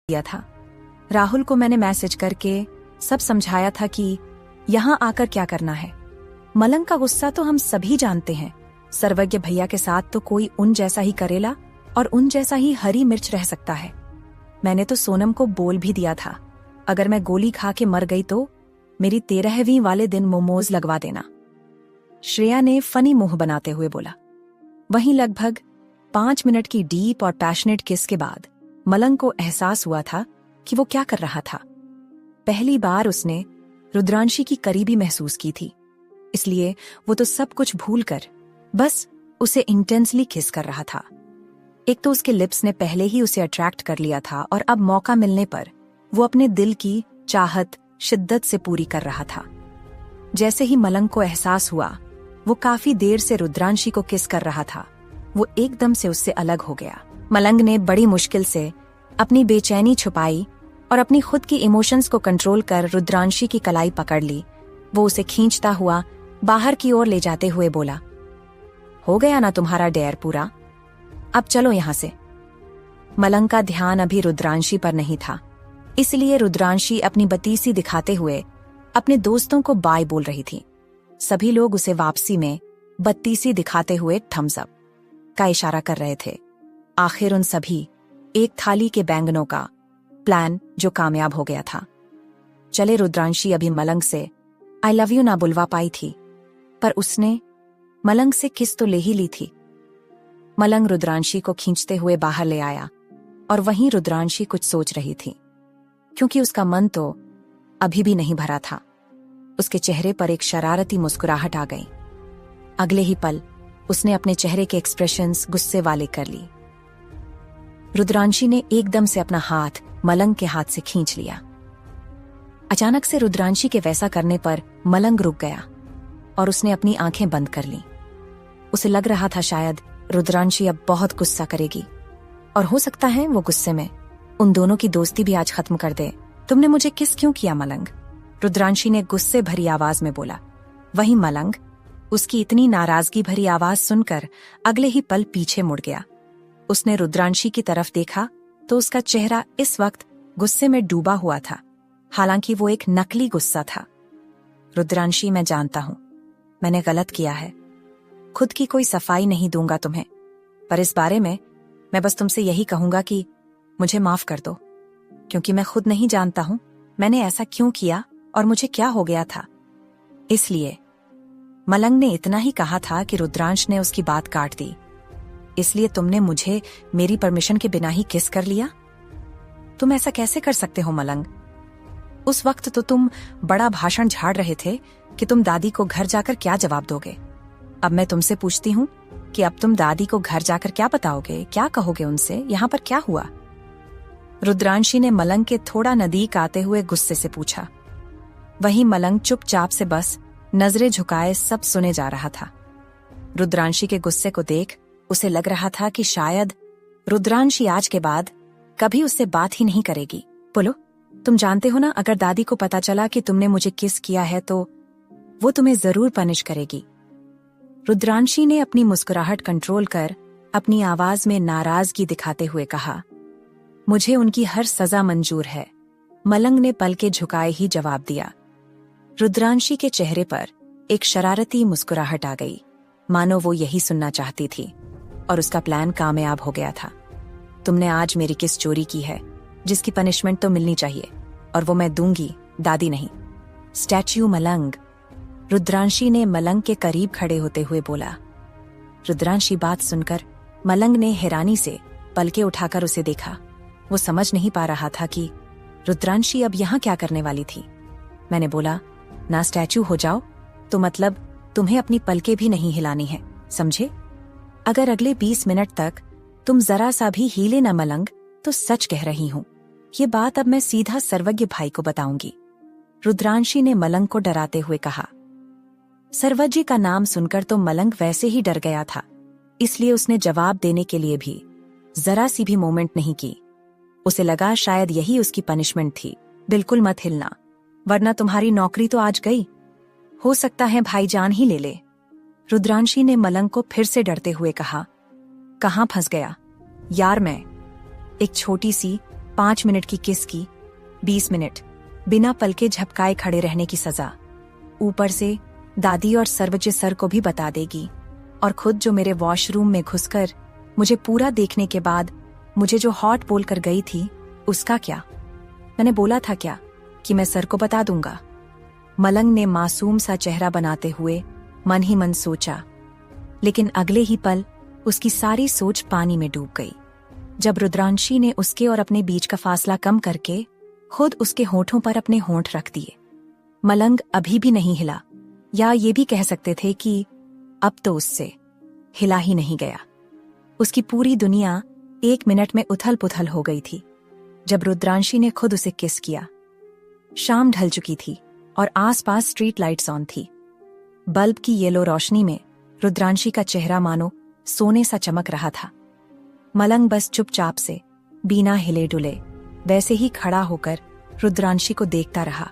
दिया था। राहुल को मैंने मैसेज करके सब समझाया था कि यहाँ आकर क्या करना है। मलंग का गुस्सा तो हम सभी जानते हैं। सर्वज्ञ भैया के साथ तो कोई उन जैसा ही करेला और उन जैसा ही हरी मिर्च रह सकता है। मैंने तो सोनम को बोल भी दिया था, अगर मैं गोली खा के मर गई तो मेरी 13वीं वाले दिन मोमोज लगवा देना। श्रेया ने फनी मुंह बनाते हुए बोला। वहीं लगभग 5 मिनट की डीप और पैशनेट किस के बाद मलंग को एहसास हुआ था कि वो क्या कर रहा था। पहली बार उसने रुद्रांशी की करीबी महसूस की थी, इसलिए वो तो सब कुछ भूलकर बस उसे इंटेंसली किस कर रहा था। एक तो उसके लिप्स ने पहले ही उसे अट्रैक्ट कर लिया था और अब मौका मिलने पर वो अपने दिल की चाहत शिद्दत से पूरी कर रहा था। जैसे ही मलंग को एहसास हुआ वो काफी देर से रुद्रांशी को किस कर रहा था, वो एकदम से उससे अलग हो गया। मलंग ने बड़ी मुश्किल से अपनी बेचैनी छुपाई और अपनी खुद की इमोशंस को कंट्रोल कर रुद्रांशी की कलाई पकड़ ली। वो उसे खींचता हुआ बाहर की ओर ले जाते हुए बोला, हो गया ना तुम्हारा डेयर पूरा, अब चलो यहां से। मलंग का ध्यान अभी रुद्रांशी पर नहीं था, इसलिए रुद्रांशी अपनी बतीसी दिखाते हुए अपने दोस्तों को बाय बोल रही थी। सभी लोग उसे वापसी में बत्तीसी दिखाते हुए थम्स अप का इशारा कर रहे थे। आखिर उन सभी एक थाली के बैंगनों का प्लान जो कामयाब हो गया था। चले रुद्रांशी अभी मलंग से आई लव यू ना बुलवा पाई थी, पर उसने मलंग से किस तो ले ही ली थी। मलंग रुद्रांशी को खींचते हुए बाहर ले आया और वहीं रुद्रांशी कुछ सोच रही थी, क्योंकि उसका मन तो अभी भी नहीं भरा था। उसके चेहरे पर एक शरारती मुस्कुराहट आ गई। अगले ही पल उसने अपने चेहरे के एक्सप्रेशंस गुस्से वाले कर ली। रुद्रांशी ने एकदम से अपना हाथ मलंग के हाथ से खींच लिया। अचानक से रुद्रांशी के वैसा करने पर मलंग रुक गया और उसने अपनी आंखें बंद कर लीं। उसे लग रहा था शायद रुद्रांशी अब बहुत गुस्सा करेगी और हो सकता है वो गुस्से में उन दोनों की दोस्ती भी आज खत्म कर दे। तुमने मुझे किस क्यों किया मलंग? रुद्रांशी ने गुस्से भरी आवाज में बोला। वहीं मलंग उसकी इतनी नाराजगी भरी आवाज सुनकर अगले ही पल पीछे मुड़ गया। उसने रुद्रांशी की तरफ देखा तो उसका चेहरा इस वक्त गुस्से में डूबा हुआ था, हालांकि वो एक नकली गुस्सा था। रुद्रांशी, मैं जानता हूं मैंने गलत किया है, खुद की कोई सफाई नहीं दूंगा तुम्हें, पर इस बारे में मैं बस तुमसे यही कहूंगा कि मुझे माफ कर दो, क्योंकि मैं खुद नहीं जानता हूं मैंने ऐसा क्यों किया और मुझे क्या हो गया था। इसलिए मलंग ने इतना ही कहा था कि रुद्रांश ने उसकी बात काट दी। इसलिए तुमने मुझे मेरी परमिशन के बिना ही किस कर लिया? तुम ऐसा कैसे कर सकते हो मलंग? उस वक्त तो तुम बड़ा भाषण झाड़ रहे थे कि तुम दादी को घर जाकर क्या जवाब दोगे। अब मैं तुमसे पूछती हूँ कि अब तुम दादी को घर जाकर क्या बताओगे, क्या कहोगे उनसे, यहाँ पर क्या हुआ? रुद्रांशी ने मलंग के थोड़ा नजदीक आते हुए गुस्से से पूछा। वहीं मलंग चुपचाप से बस नजरें झुकाए सब सुने जा रहा था। रुद्रांशी के गुस्से को देख उसे लग रहा था कि शायद रुद्रांशी आज के बाद कभी उससे बात ही नहीं करेगी। बोलो, तुम जानते हो ना, अगर दादी को पता चला कि तुमने मुझे किस किया है तो वो तुम्हें जरूर पनिश करेगी। रुद्रांशी ने अपनी मुस्कुराहट कंट्रोल कर अपनी आवाज में नाराजगी दिखाते हुए कहा, मुझे उनकी हर सजा मंजूर है। मलंग ने पलके झुकाए ही जवाब दिया। रुद्रांशी के चेहरे पर एक शरारती मुस्कुराहट आ गई, मानो वो यही सुनना चाहती थी और उसका प्लान कामयाब हो गया था। तुमने आज मेरी किस चोरी की है, जिसकी पनिशमेंट तो मिलनी चाहिए, और वो मैं दूंगी, दादी नहीं। स्टैच्यू मलंग, रुद्रांशी ने मलंग के करीब खड़े होते हुए बोला। रुद्रांशी बात सुनकर मलंग ने हैरानी से पलके उठाकर उसे देखा। वो समझ नहीं पा रहा था कि रुद्रांशी अब यहाँ क्या करने वाली थी। मैंने बोला ना स्टैच्यू हो जाओ तो मतलब तुम्हें अपनी पलके भी नहीं हिलानी है, समझे? अगर अगले 20 मिनट तक तुम जरा सा भी हिले न मलंग तो सच कह रही हूं, ये बात अब मैं सीधा सर्वज्ञ भाई को बताऊंगी। रुद्रांशी ने मलंग को डराते हुए कहा। सर्वज्ञ का नाम सुनकर तो मलंग वैसे ही डर गया था, इसलिए उसने जवाब देने के लिए भी जरा सी भी मोमेंट नहीं की। उसे लगा शायद यही उसकी पनिशमेंट थी। बिल्कुल मत हिलना, वरना तुम्हारी नौकरी तो आज गई। हो सकता है भाईजान ही ले ले। रुद्रांशी ने मलंग को फिर से डरते हुए कहा। कहाँ फंस गया यार मैं? एक छोटी सी 5 मिनट की किस की, 20 मिनट बिना पलके झपकाए खड़े रहने की सजा, ऊपर से दादी और सर्वज्ञ सर को भी बता देगी, और खुद जो मेरे वॉशरूम में घुसकर मुझे पूरा देखने के बाद मुझे जो हॉट बोल कर गई थी, उसका क्या? मैंने बोला था क्या कि मैं सर को बता दूंगा? मलंग ने मासूम सा चेहरा बनाते हुए मन ही मन सोचा, लेकिन अगले ही पल उसकी सारी सोच पानी में डूब गई जब रुद्रांशी ने उसके और अपने बीच का फासला कम करके खुद उसके होठों पर अपने होंठ रख दिए। मलंग अभी भी नहीं हिला, या ये भी कह सकते थे कि अब तो उससे हिला ही नहीं गया। उसकी पूरी दुनिया 1 मिनट में उथल पुथल हो गई थी जब रुद्रांशी ने खुद उसे किस किया। शाम ढल चुकी थी और आसपास स्ट्रीट लाइट्स ऑन थी। बल्ब की येलो रोशनी में रुद्रांशी का चेहरा मानो सोने सा चमक रहा था। मलंग बस चुपचाप से बिना हिले डुले वैसे ही खड़ा होकर रुद्रांशी को देखता रहा,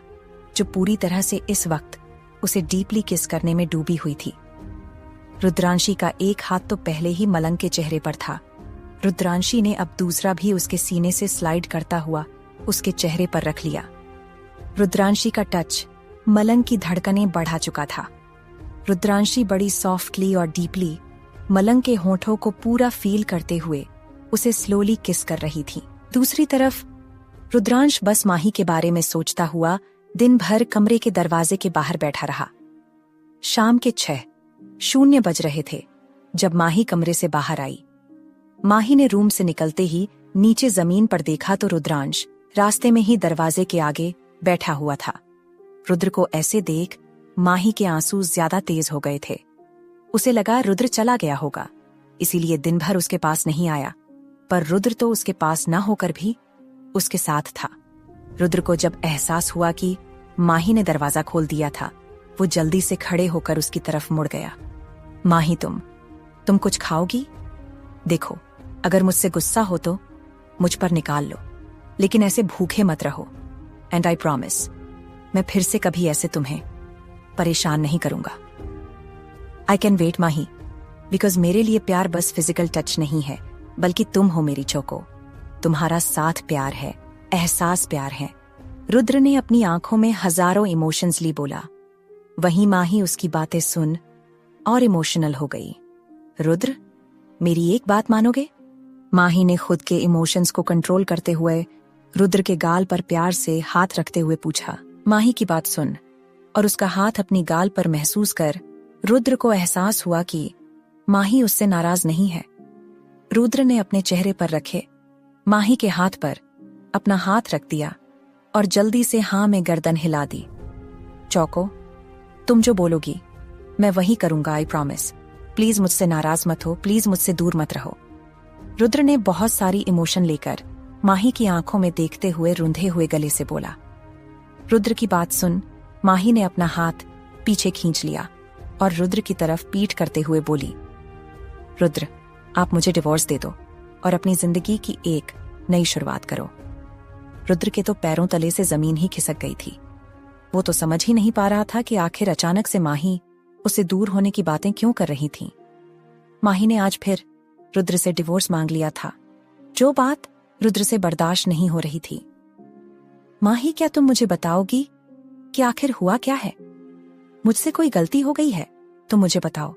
जो पूरी तरह से इस वक्त उसे डीपली किस करने में डूबी हुई थी। रुद्रांशी का एक हाथ तो पहले ही मलंग के चेहरे पर था। रुद्रांशी ने अब दूसरा भी उसके सीने से स्लाइड करता हुआ उसके चेहरे पर रख लिया। रुद्रांशी का टच मलंग की धड़कनें बढ़ा चुका था। रुद्रांशी बड़ी सॉफ्टली और डीपली मलंग के होठों को पूरा फील करते हुए उसे स्लोली किस कर रही थी। दूसरी तरफ रुद्रांश बस माही के बारे में सोचता हुआ दिन भर कमरे के दरवाजे के बाहर बैठा रहा। शाम के 6:00 बज रहे थे जब माही कमरे से बाहर आई। माही ने रूम से निकलते ही नीचे जमीन पर देखा तो रुद्रांश रास्ते में ही दरवाजे के आगे बैठा हुआ था। रुद्र को ऐसे देख माही के आंसू ज्यादा तेज हो गए थे। उसे लगा रुद्र चला गया होगा, इसीलिए दिन भर उसके पास नहीं आया, पर रुद्र तो उसके पास न होकर भी उसके साथ था। रुद्र को जब एहसास हुआ कि माही ने दरवाजा खोल दिया था, वो जल्दी से खड़े होकर उसकी तरफ मुड़ गया। माही, तुम कुछ खाओगी? देखो, अगर मुझसे गुस्सा हो तो मुझ पर निकाल लो, लेकिन ऐसे भूखे मत रहो। एंड आई प्रॉमिस, मैं फिर से कभी ऐसे तुम्हें परेशान नहीं करूंगा। I can wait Mahi, because मेरे लिए प्यार बस फिजिकल टच नहीं है, बल्कि तुम हो मेरी चोको। तुम्हारा साथ प्यार है, एहसास प्यार है। रुद्र ने अपनी आंखों में हजारों इमोशंस ली बोला। वहीं माही उसकी बातें सुन और इमोशनल हो गई। रुद्र, मेरी एक बात मानोगे? माही ने खुद के इमोशंस को कंट्रोल करते हुए रुद्र के गाल पर प्यार से हाथ रखते हुए पूछा। माही की बात सुन और उसका हाथ अपनी गाल पर महसूस कर रुद्र को एहसास हुआ कि माही उससे नाराज नहीं है। रुद्र ने अपने चेहरे पर रखे माही के हाथ पर अपना हाथ रख दिया और जल्दी से हाँ में गर्दन हिला दी। चौको, तुम जो बोलोगी मैं वही करूंगा, आई प्रॉमिस। प्लीज मुझसे नाराज मत हो, प्लीज मुझसे दूर मत रहो। रुद्र ने बहुत सारी इमोशन लेकर माही की आंखों में देखते हुए रुंधे हुए गले से बोला। रुद्र की बात सुन माही ने अपना हाथ पीछे खींच लिया और रुद्र की तरफ पीठ करते हुए बोली, रुद्र, आप मुझे डिवोर्स दे दो और अपनी जिंदगी की एक नई शुरुआत करो। रुद्र के तो पैरों तले से जमीन ही खिसक गई थी। वो तो समझ ही नहीं पा रहा था कि आखिर अचानक से माही उससे दूर होने की बातें क्यों कर रही थी। माही ने आज फिर रुद्र से डिवोर्स मांग लिया था, जो बात रुद्र से बर्दाश्त नहीं हो रही थी। माही, क्या तुम मुझे बताओगी कि आखिर हुआ क्या है? मुझसे कोई गलती हो गई है तो मुझे बताओ।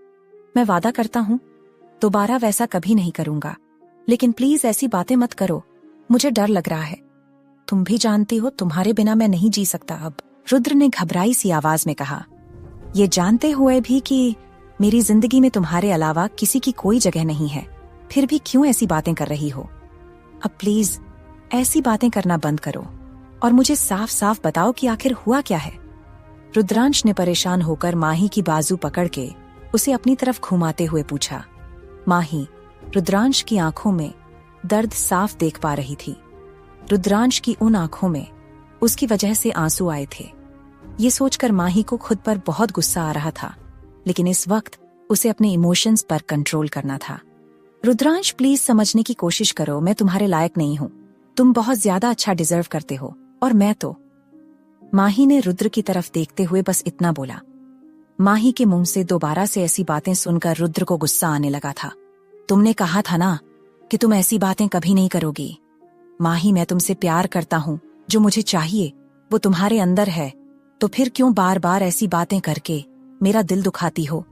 मैं वादा करता हूं दोबारा वैसा कभी नहीं करूंगा, लेकिन प्लीज ऐसी बातें मत करो, मुझे डर लग रहा है। तुम भी जानती हो तुम्हारे बिना मैं नहीं जी सकता अब, रुद्र ने घबराई सी आवाज में कहा। ये जानते हुए भी कि मेरी जिंदगी में तुम्हारे अलावा किसी की कोई जगह नहीं है, फिर भी क्यों ऐसी बातें कर रही हो? अब प्लीज ऐसी बातें करना बंद करो और मुझे साफ साफ बताओ कि आखिर हुआ क्या है। रुद्रांश ने परेशान होकर माही की बाजू पकड़ के उसे अपनी तरफ घुमाते हुए पूछा। माही रुद्रांश की आंखों में दर्द साफ देख पा रही थी। रुद्रांश की उन आंखों में उसकी वजह से आंसू आए थे। ये सोचकर माही को खुद पर बहुत गुस्सा आ रहा था, लेकिन इस वक्त उसे अपने इमोशंस पर कंट्रोल करना था। रुद्रांश, प्लीज समझने की कोशिश करो, मैं तुम्हारे लायक नहीं हूं। तुम बहुत ज्यादा अच्छा डिजर्व करते हो और मैं तो। माही ने रुद्र की तरफ देखते हुए बस इतना बोला। माही के मुंह से दोबारा से ऐसी बातें सुनकर रुद्र को गुस्सा आने लगा था। तुमने कहा था ना कि तुम ऐसी बातें कभी नहीं करोगी। माही, मैं तुमसे प्यार करता हूँ। जो मुझे चाहिए वो तुम्हारे अंदर है। तो फिर क्यों बार बार ऐसी बातें करके मेरा दिल दुखाती हो?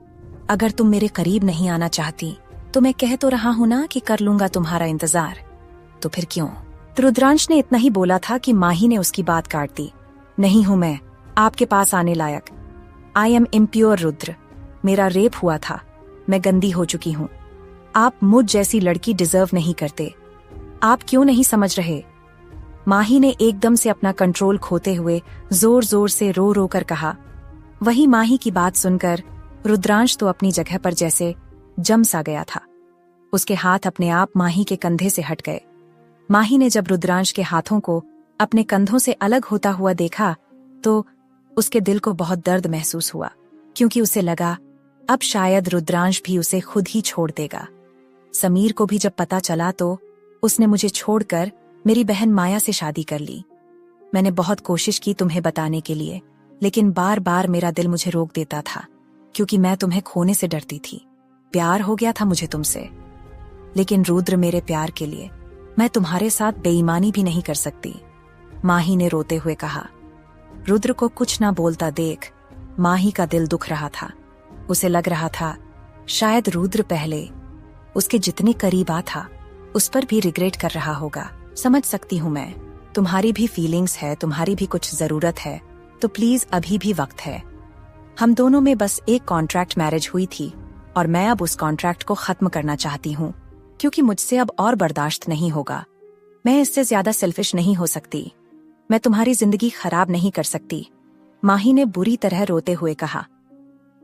अगर तुम मेरे करीब नहीं आना चाहती तो मैं कह तो रहा हूं ना कि कर लूंगा तुम्हारा इंतजार। तो फिर क्यों? तो रुद्रांश ने इतना ही बोला था कि माही ने उसकी बात काट दी। नहीं हूं मैं आपके पास आने लायक। I am impure Rudra. मेरा रेप हुआ था। मैं गंदी हो चुकी हूँ। आप मुझ जैसी लड़की डिजर्व नहीं करते। आप क्यों नहीं समझ रहे? माही ने एकदम से अपना कंट्रोल खोते हुए जोर जोर से रो रो कर कहा। वही माही की बात सुनकर रुद्रांश तो अपनी जगह पर जैसे जम सा गया था। उसके हाथ अपने आप माही के कंधे से हट गए। माही ने जब रुद्रांश के हाथों को अपने कंधों से अलग होता हुआ देखा तो उसके दिल को बहुत दर्द महसूस हुआ, क्योंकि उसे लगा अब शायद रुद्रांश भी उसे खुद ही छोड़ देगा। समीर को भी जब पता चला तो उसने मुझे छोड़कर मेरी बहन माया से शादी कर ली। मैंने बहुत कोशिश की तुम्हें बताने के लिए, लेकिन बार बार मेरा दिल मुझे रोक देता था, क्योंकि मैं तुम्हें खोने से डरती थी। प्यार हो गया था मुझे तुमसे, लेकिन रुद्र, मेरे प्यार के लिए मैं तुम्हारे साथ बेईमानी भी नहीं कर सकती। माही ने रोते हुए कहा। रुद्र को कुछ ना बोलता देख माही का दिल दुख रहा था। उसे लग रहा था शायद रुद्र पहले उसके जितने करीब आ था उस पर भी रिग्रेट कर रहा होगा। समझ सकती हूँ मैं, तुम्हारी भी फीलिंग्स है, तुम्हारी भी कुछ जरूरत है, तो प्लीज अभी भी वक्त है। हम दोनों में बस एक कॉन्ट्रैक्ट मैरिज हुई थी और मैं अब उस कॉन्ट्रैक्ट को खत्म करना चाहती हूँ, क्योंकि मुझसे अब और बर्दाश्त नहीं होगा। मैं इससे ज्यादा सेल्फिश नहीं हो सकती। मैं तुम्हारी जिंदगी खराब नहीं कर सकती। माही ने बुरी तरह रोते हुए कहा।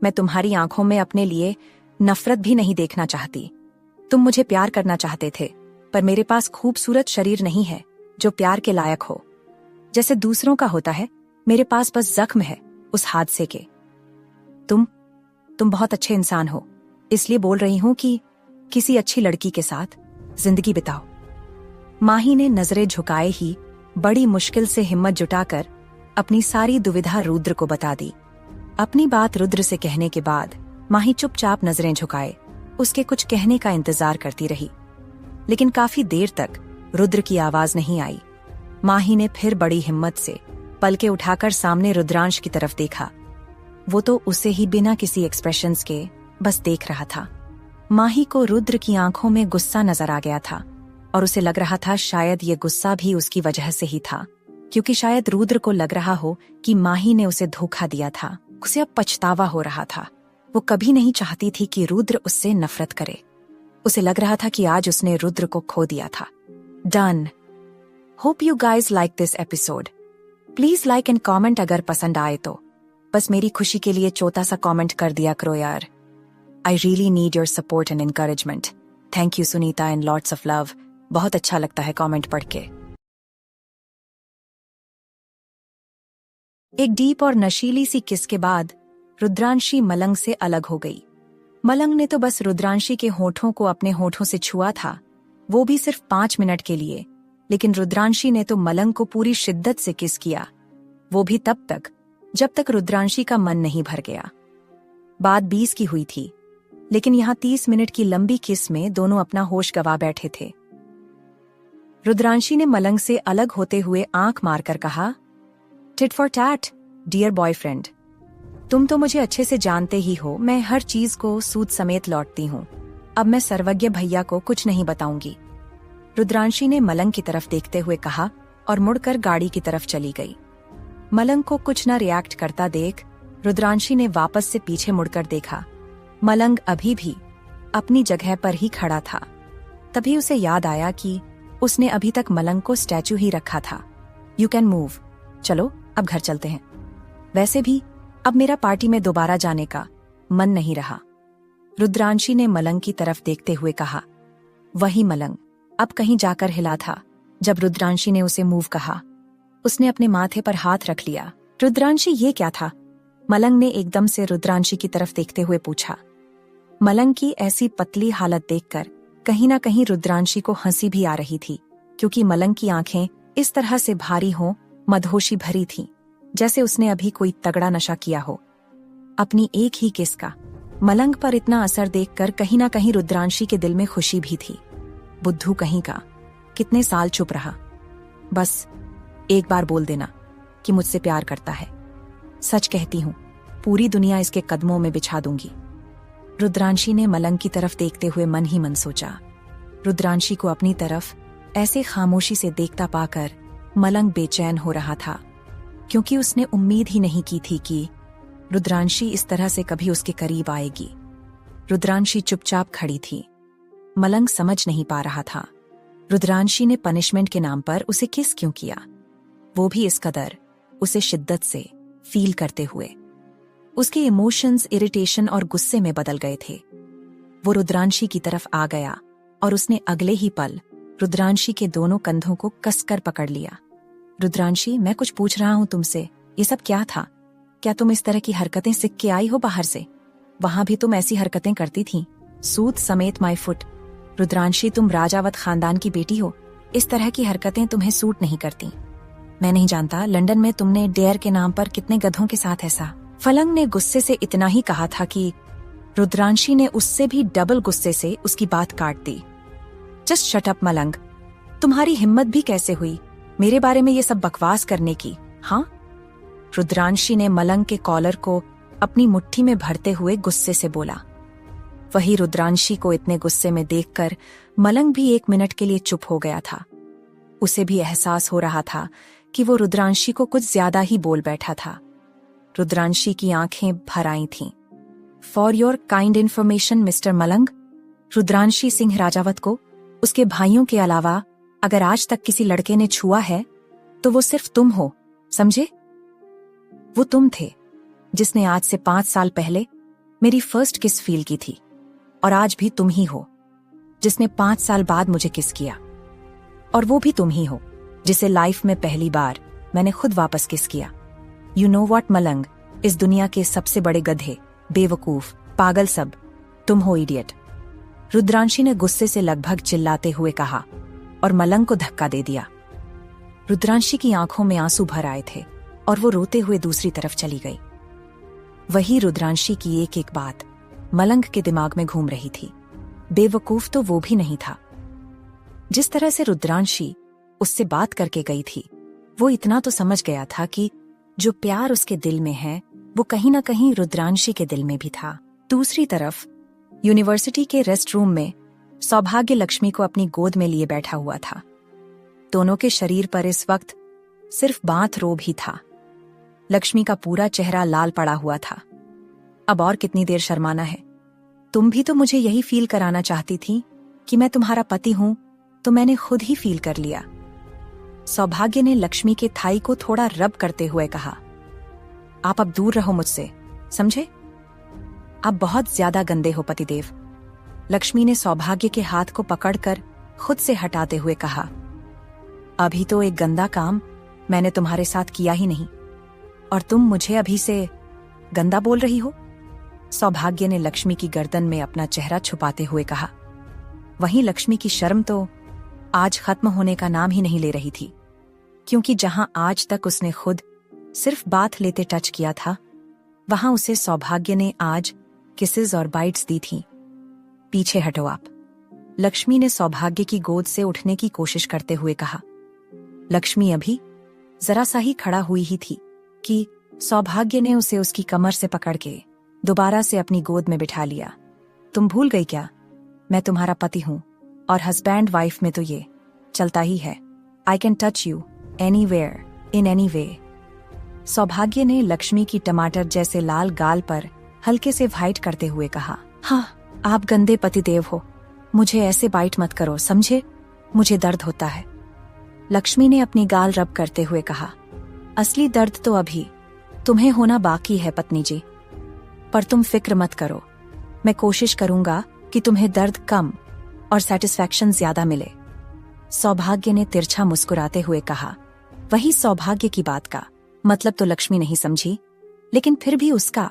मैं तुम्हारी आंखों में अपने लिए नफरत भी नहीं देखना चाहती। तुम मुझे प्यार करना चाहते थे, पर मेरे पास खूबसूरत शरीर नहीं है जो प्यार के लायक हो। जैसे दूसरों का होता है, मेरे पास बस जख्म है उस हादसे के। तुम बहुत अच्छे इंसान हो, इसलिए बोल रही हूं कि किसी अच्छी लड़की के साथ जिंदगी बिताओ। माही ने नजरें झुकाए ही बड़ी मुश्किल से हिम्मत जुटाकर अपनी सारी दुविधा रुद्र को बता दी। अपनी बात रुद्र से कहने के बाद माही चुपचाप नजरें झुकाए उसके कुछ कहने का इंतजार करती रही, लेकिन काफी देर तक रुद्र की आवाज नहीं आई। माही ने फिर बड़ी हिम्मत से पलके उठाकर सामने रुद्रांश की तरफ देखा। वो तो उसे ही बिना किसी एक्सप्रेशंस के बस देख रहा था। माही को रुद्र की आंखों में गुस्सा नजर आ गया था और उसे लग रहा था शायद ये गुस्सा भी उसकी वजह से ही था, क्योंकि शायद रुद्र को लग रहा हो कि माही ने उसे धोखा दिया था। उसे अब पछतावा हो रहा था। वो कभी नहीं चाहती थी कि रुद्र उससे नफरत करे। उसे लग रहा था कि आज उसने रुद्र को खो दिया था। Done. Hope you guys like this episode. Please like and comment अगर पसंद आए तो। बस मेरी खुशी के लिए छोटा सा कॉमेंट कर दिया करो यार। I really need your support and encouragement. Thank you Sunita and lots of love. बहुत अच्छा लगता है कॉमेंट पढ़ के। एक डीप और नशीली सी किस के बाद रुद्रांशी मलंग से अलग हो गई। मलंग ने तो बस रुद्रांशी के होठों को अपने होठों से छुआ था, वो भी सिर्फ 5 मिनट के लिए, लेकिन रुद्रांशी ने तो मलंग को पूरी शिद्दत से किस किया, वो भी तब तक जब तक रुद्रांशी का मन नहीं भर गया। बात 20 की हुई थी, लेकिन यहाँ 30 मिनट की लंबी किस में दोनों अपना होश गवा बैठे थे। रुद्रांशी ने मलंग से अलग होते हुए आंख मारकर कहा, tit for tat dear boyfriend. तुम तो मुझे अच्छे से जानते ही हो, मैं हर चीज को सूद समेत लौटती हूँ। अब मैं सर्वज्ञ भैया को कुछ नहीं बताऊंगी। रुद्रांशी ने मलंग की तरफ देखते हुए कहा और मुड़कर गाड़ी की तरफ चली गई। मलंग को कुछ न रिएक्ट करता देख रुद्रांशी ने वापस से पीछे मुड़कर देखा। मलंग अभी भी अपनी जगह पर ही खड़ा था। तभी उसे याद आया कि उसने अभी तक मलंग को स्टैचू ही रखा था। You can move. चलो अब घर चलते हैं। वैसे भी अब मेरा पार्टी में दोबारा जाने का मन नहीं रहा। रुद्रांशी ने मलंग की तरफ देखते हुए कहा। वही मलंग अब कहीं जाकर हिला था। जब रुद्रांशी ने उसे मूव कहा, उसने अपने माथे पर हाथ रख लिया। रुद्रांशी, ये क्या था? मलंग ने एकदम से रुद्रांशी की तरफ देखते हुए पूछा। मलंग की ऐसी पतली हालत देखकर कहीं ना कहीं रुद्रांशी को हंसी भी आ रही थी, क्योंकि मलंग की आंखें इस तरह से भारी हों, मदहोशी भरी थीं, जैसे उसने अभी कोई तगड़ा नशा किया हो। अपनी एक ही किस का मलंग पर इतना असर देखकर कहीं ना कहीं रुद्रांशी के दिल में खुशी भी थी। बुद्धू कहीं का, कितने साल चुप रहा। बस एक बार बोल देना कि मुझसे प्यार करता है। सच कहती हूँ, पूरी दुनिया इसके कदमों में बिछा दूंगी। रुद्रांशी ने मलंग की तरफ देखते हुए मन ही मन सोचा। रुद्रांशी को अपनी तरफ ऐसे खामोशी से देखता पाकर मलंग बेचैन हो रहा था, क्योंकि उसने उम्मीद ही नहीं की थी कि रुद्रांशी इस तरह से कभी उसके करीब आएगी। रुद्रांशी चुपचाप खड़ी थी। मलंग समझ नहीं पा रहा था रुद्रांशी ने पनिशमेंट के नाम पर उसे किस क्यों किया, वो भी इस कदर उसे शिद्दत से फील करते हुए। उसके इमोशंस इरिटेशन और गुस्से में बदल गए थे। वो रुद्रांशी की तरफ आ गया और उसने अगले ही पल रुद्रांशी के दोनों कंधों को कसकर पकड़ लिया। रुद्रांशी, मैं कुछ पूछ रहा हूं तुमसे, ये सब क्या था? क्या तुम इस तरह की हरकतें सीख के आई हो बाहर से? वहां भी तुम ऐसी हरकतें करती थी, सूत समेत माय फुट। रुद्रांशी, तुम राजावत खानदान की बेटी हो, इस तरह की हरकतें तुम्हें सूट नहीं करती। मैं नहीं जानता लंदन में तुमने डेयर के नाम पर कितने गधों के साथ ऐसा। फलंग ने गुस्से से इतना ही कहा था कि रुद्रांशी ने उससे भी डबल गुस्से से उसकी बात काट दी। जस्ट शट अप मलंग, तुम्हारी हिम्मत भी कैसे हुई मेरे बारे में ये सब बकवास करने की? हाँ? रुद्रांशी ने मलंग के कॉलर को अपनी मुट्ठी में भरते हुए गुस्से से बोला। वही रुद्रांशी को इतने गुस्से में देखकर मलंग भी एक मिनट के लिए चुप हो गया था। उसे भी एहसास हो रहा था कि वो रुद्रांशी को कुछ ज्यादा ही बोल बैठा था। रुद्रांशी की आंखें भर आई थीं। For your kind information mister मलंग, रुद्रांशी सिंह राजावत को उसके भाइयों के अलावा अगर आज तक किसी लड़के ने छुआ है तो वो सिर्फ तुम हो, समझे? वो तुम थे जिसने आज से 5 साल पहले मेरी फर्स्ट किस फील की थी, और आज भी तुम ही हो जिसने 5 साल बाद मुझे किस किया, और वो भी तुम ही हो जिसे लाइफ में पहली बार मैंने खुद वापस किस किया। यू नो व्हाट मलंग, इस दुनिया के सबसे बड़े गधे, बेवकूफ, पागल सब तुम हो, इडियट। रुद्रांशी ने गुस्से से लगभग चिल्लाते हुए कहा और मलंग को धक्का दे दिया। रुद्रांशी की आंखों में आंसू भर आए थे और वो रोते हुए दूसरी तरफ चली गई। वही रुद्रांशी की एक एक बात मलंग के दिमाग में घूम रही थी। बेवकूफ तो वो भी नहीं था। जिस तरह से रुद्रांशी उससे बात करके गई थी, वो इतना तो समझ गया था कि जो प्यार उसके दिल में है वो कहीं ना कहीं रुद्रांशी के दिल में भी था। दूसरी तरफ यूनिवर्सिटी के रेस्ट रूम में सौभाग्य लक्ष्मी को अपनी गोद में लिए बैठा हुआ था। दोनों के शरीर पर इस वक्त सिर्फ बाथ रोब ही था। लक्ष्मी का पूरा चेहरा लाल पड़ा हुआ था। अब और कितनी देर शर्माना है? तुम भी तो मुझे यही फील कराना चाहती थी कि मैं तुम्हारा पति हूं, तो मैंने खुद ही फील कर लिया। सौभाग्य ने लक्ष्मी के थाई को थोड़ा रब करते हुए कहा, आप अब दूर रहो मुझसे, समझे? आप बहुत ज्यादा गंदे हो पतिदेव। लक्ष्मी ने सौभाग्य के हाथ को पकड़कर खुद से हटाते हुए कहा, अभी तो एक गंदा काम मैंने तुम्हारे साथ किया ही नहीं, और तुम मुझे अभी से गंदा बोल रही हो? सौभाग्य ने लक्ष्मी की गर्दन में अपना चेहरा छुपाते हुए कहा। वहीं लक्ष्मी की शर्म तो आज खत्म होने का नाम ही नहीं ले रही थी, क्योंकि जहां आज तक उसने खुद सिर्फ बात लेते टच किया था, वहां उसे सौभाग्य ने आज किसेस और बाइट्स दी थी। पीछे हटो आप, लक्ष्मी ने सौभाग्य की गोद से उठने की कोशिश करते हुए कहा। लक्ष्मी अभी जरा सा ही खड़ा हुई ही थी कि सौभाग्य ने उसे उसकी कमर से पकड़ के दोबारा से अपनी गोद में बिठा लिया। तुम भूल गई क्या? मैं तुम्हारा पति हूं, और हस्बैंड वाइफ में तो ये चलता ही है। I can touch you anywhere in any way. सौभाग्य ने लक्ष्मी की टमाटर जैसे लाल गाल पर हल्के से वाइट करते हुए कहा, हाँ, आप गंदे पतिदेव हो, मुझे ऐसे बाइट मत करो, समझे? मुझे दर्द होता है। लक्ष्मी ने अपनी गाल रब करते हुए कहा, असली दर्द तो अभी तुम्हें होना बाकी है पत्नी जी, पर तुम फिक्र मत करो, मैं कोशिश करूंगा कि तुम्हें दर्द कम और सेटिस्फैक्शन ज्यादा मिले। सौभाग्य ने तिरछा मुस्कुराते हुए कहा। वही सौभाग्य की बात का मतलब तो लक्ष्मी नहीं समझी, लेकिन फिर भी उसका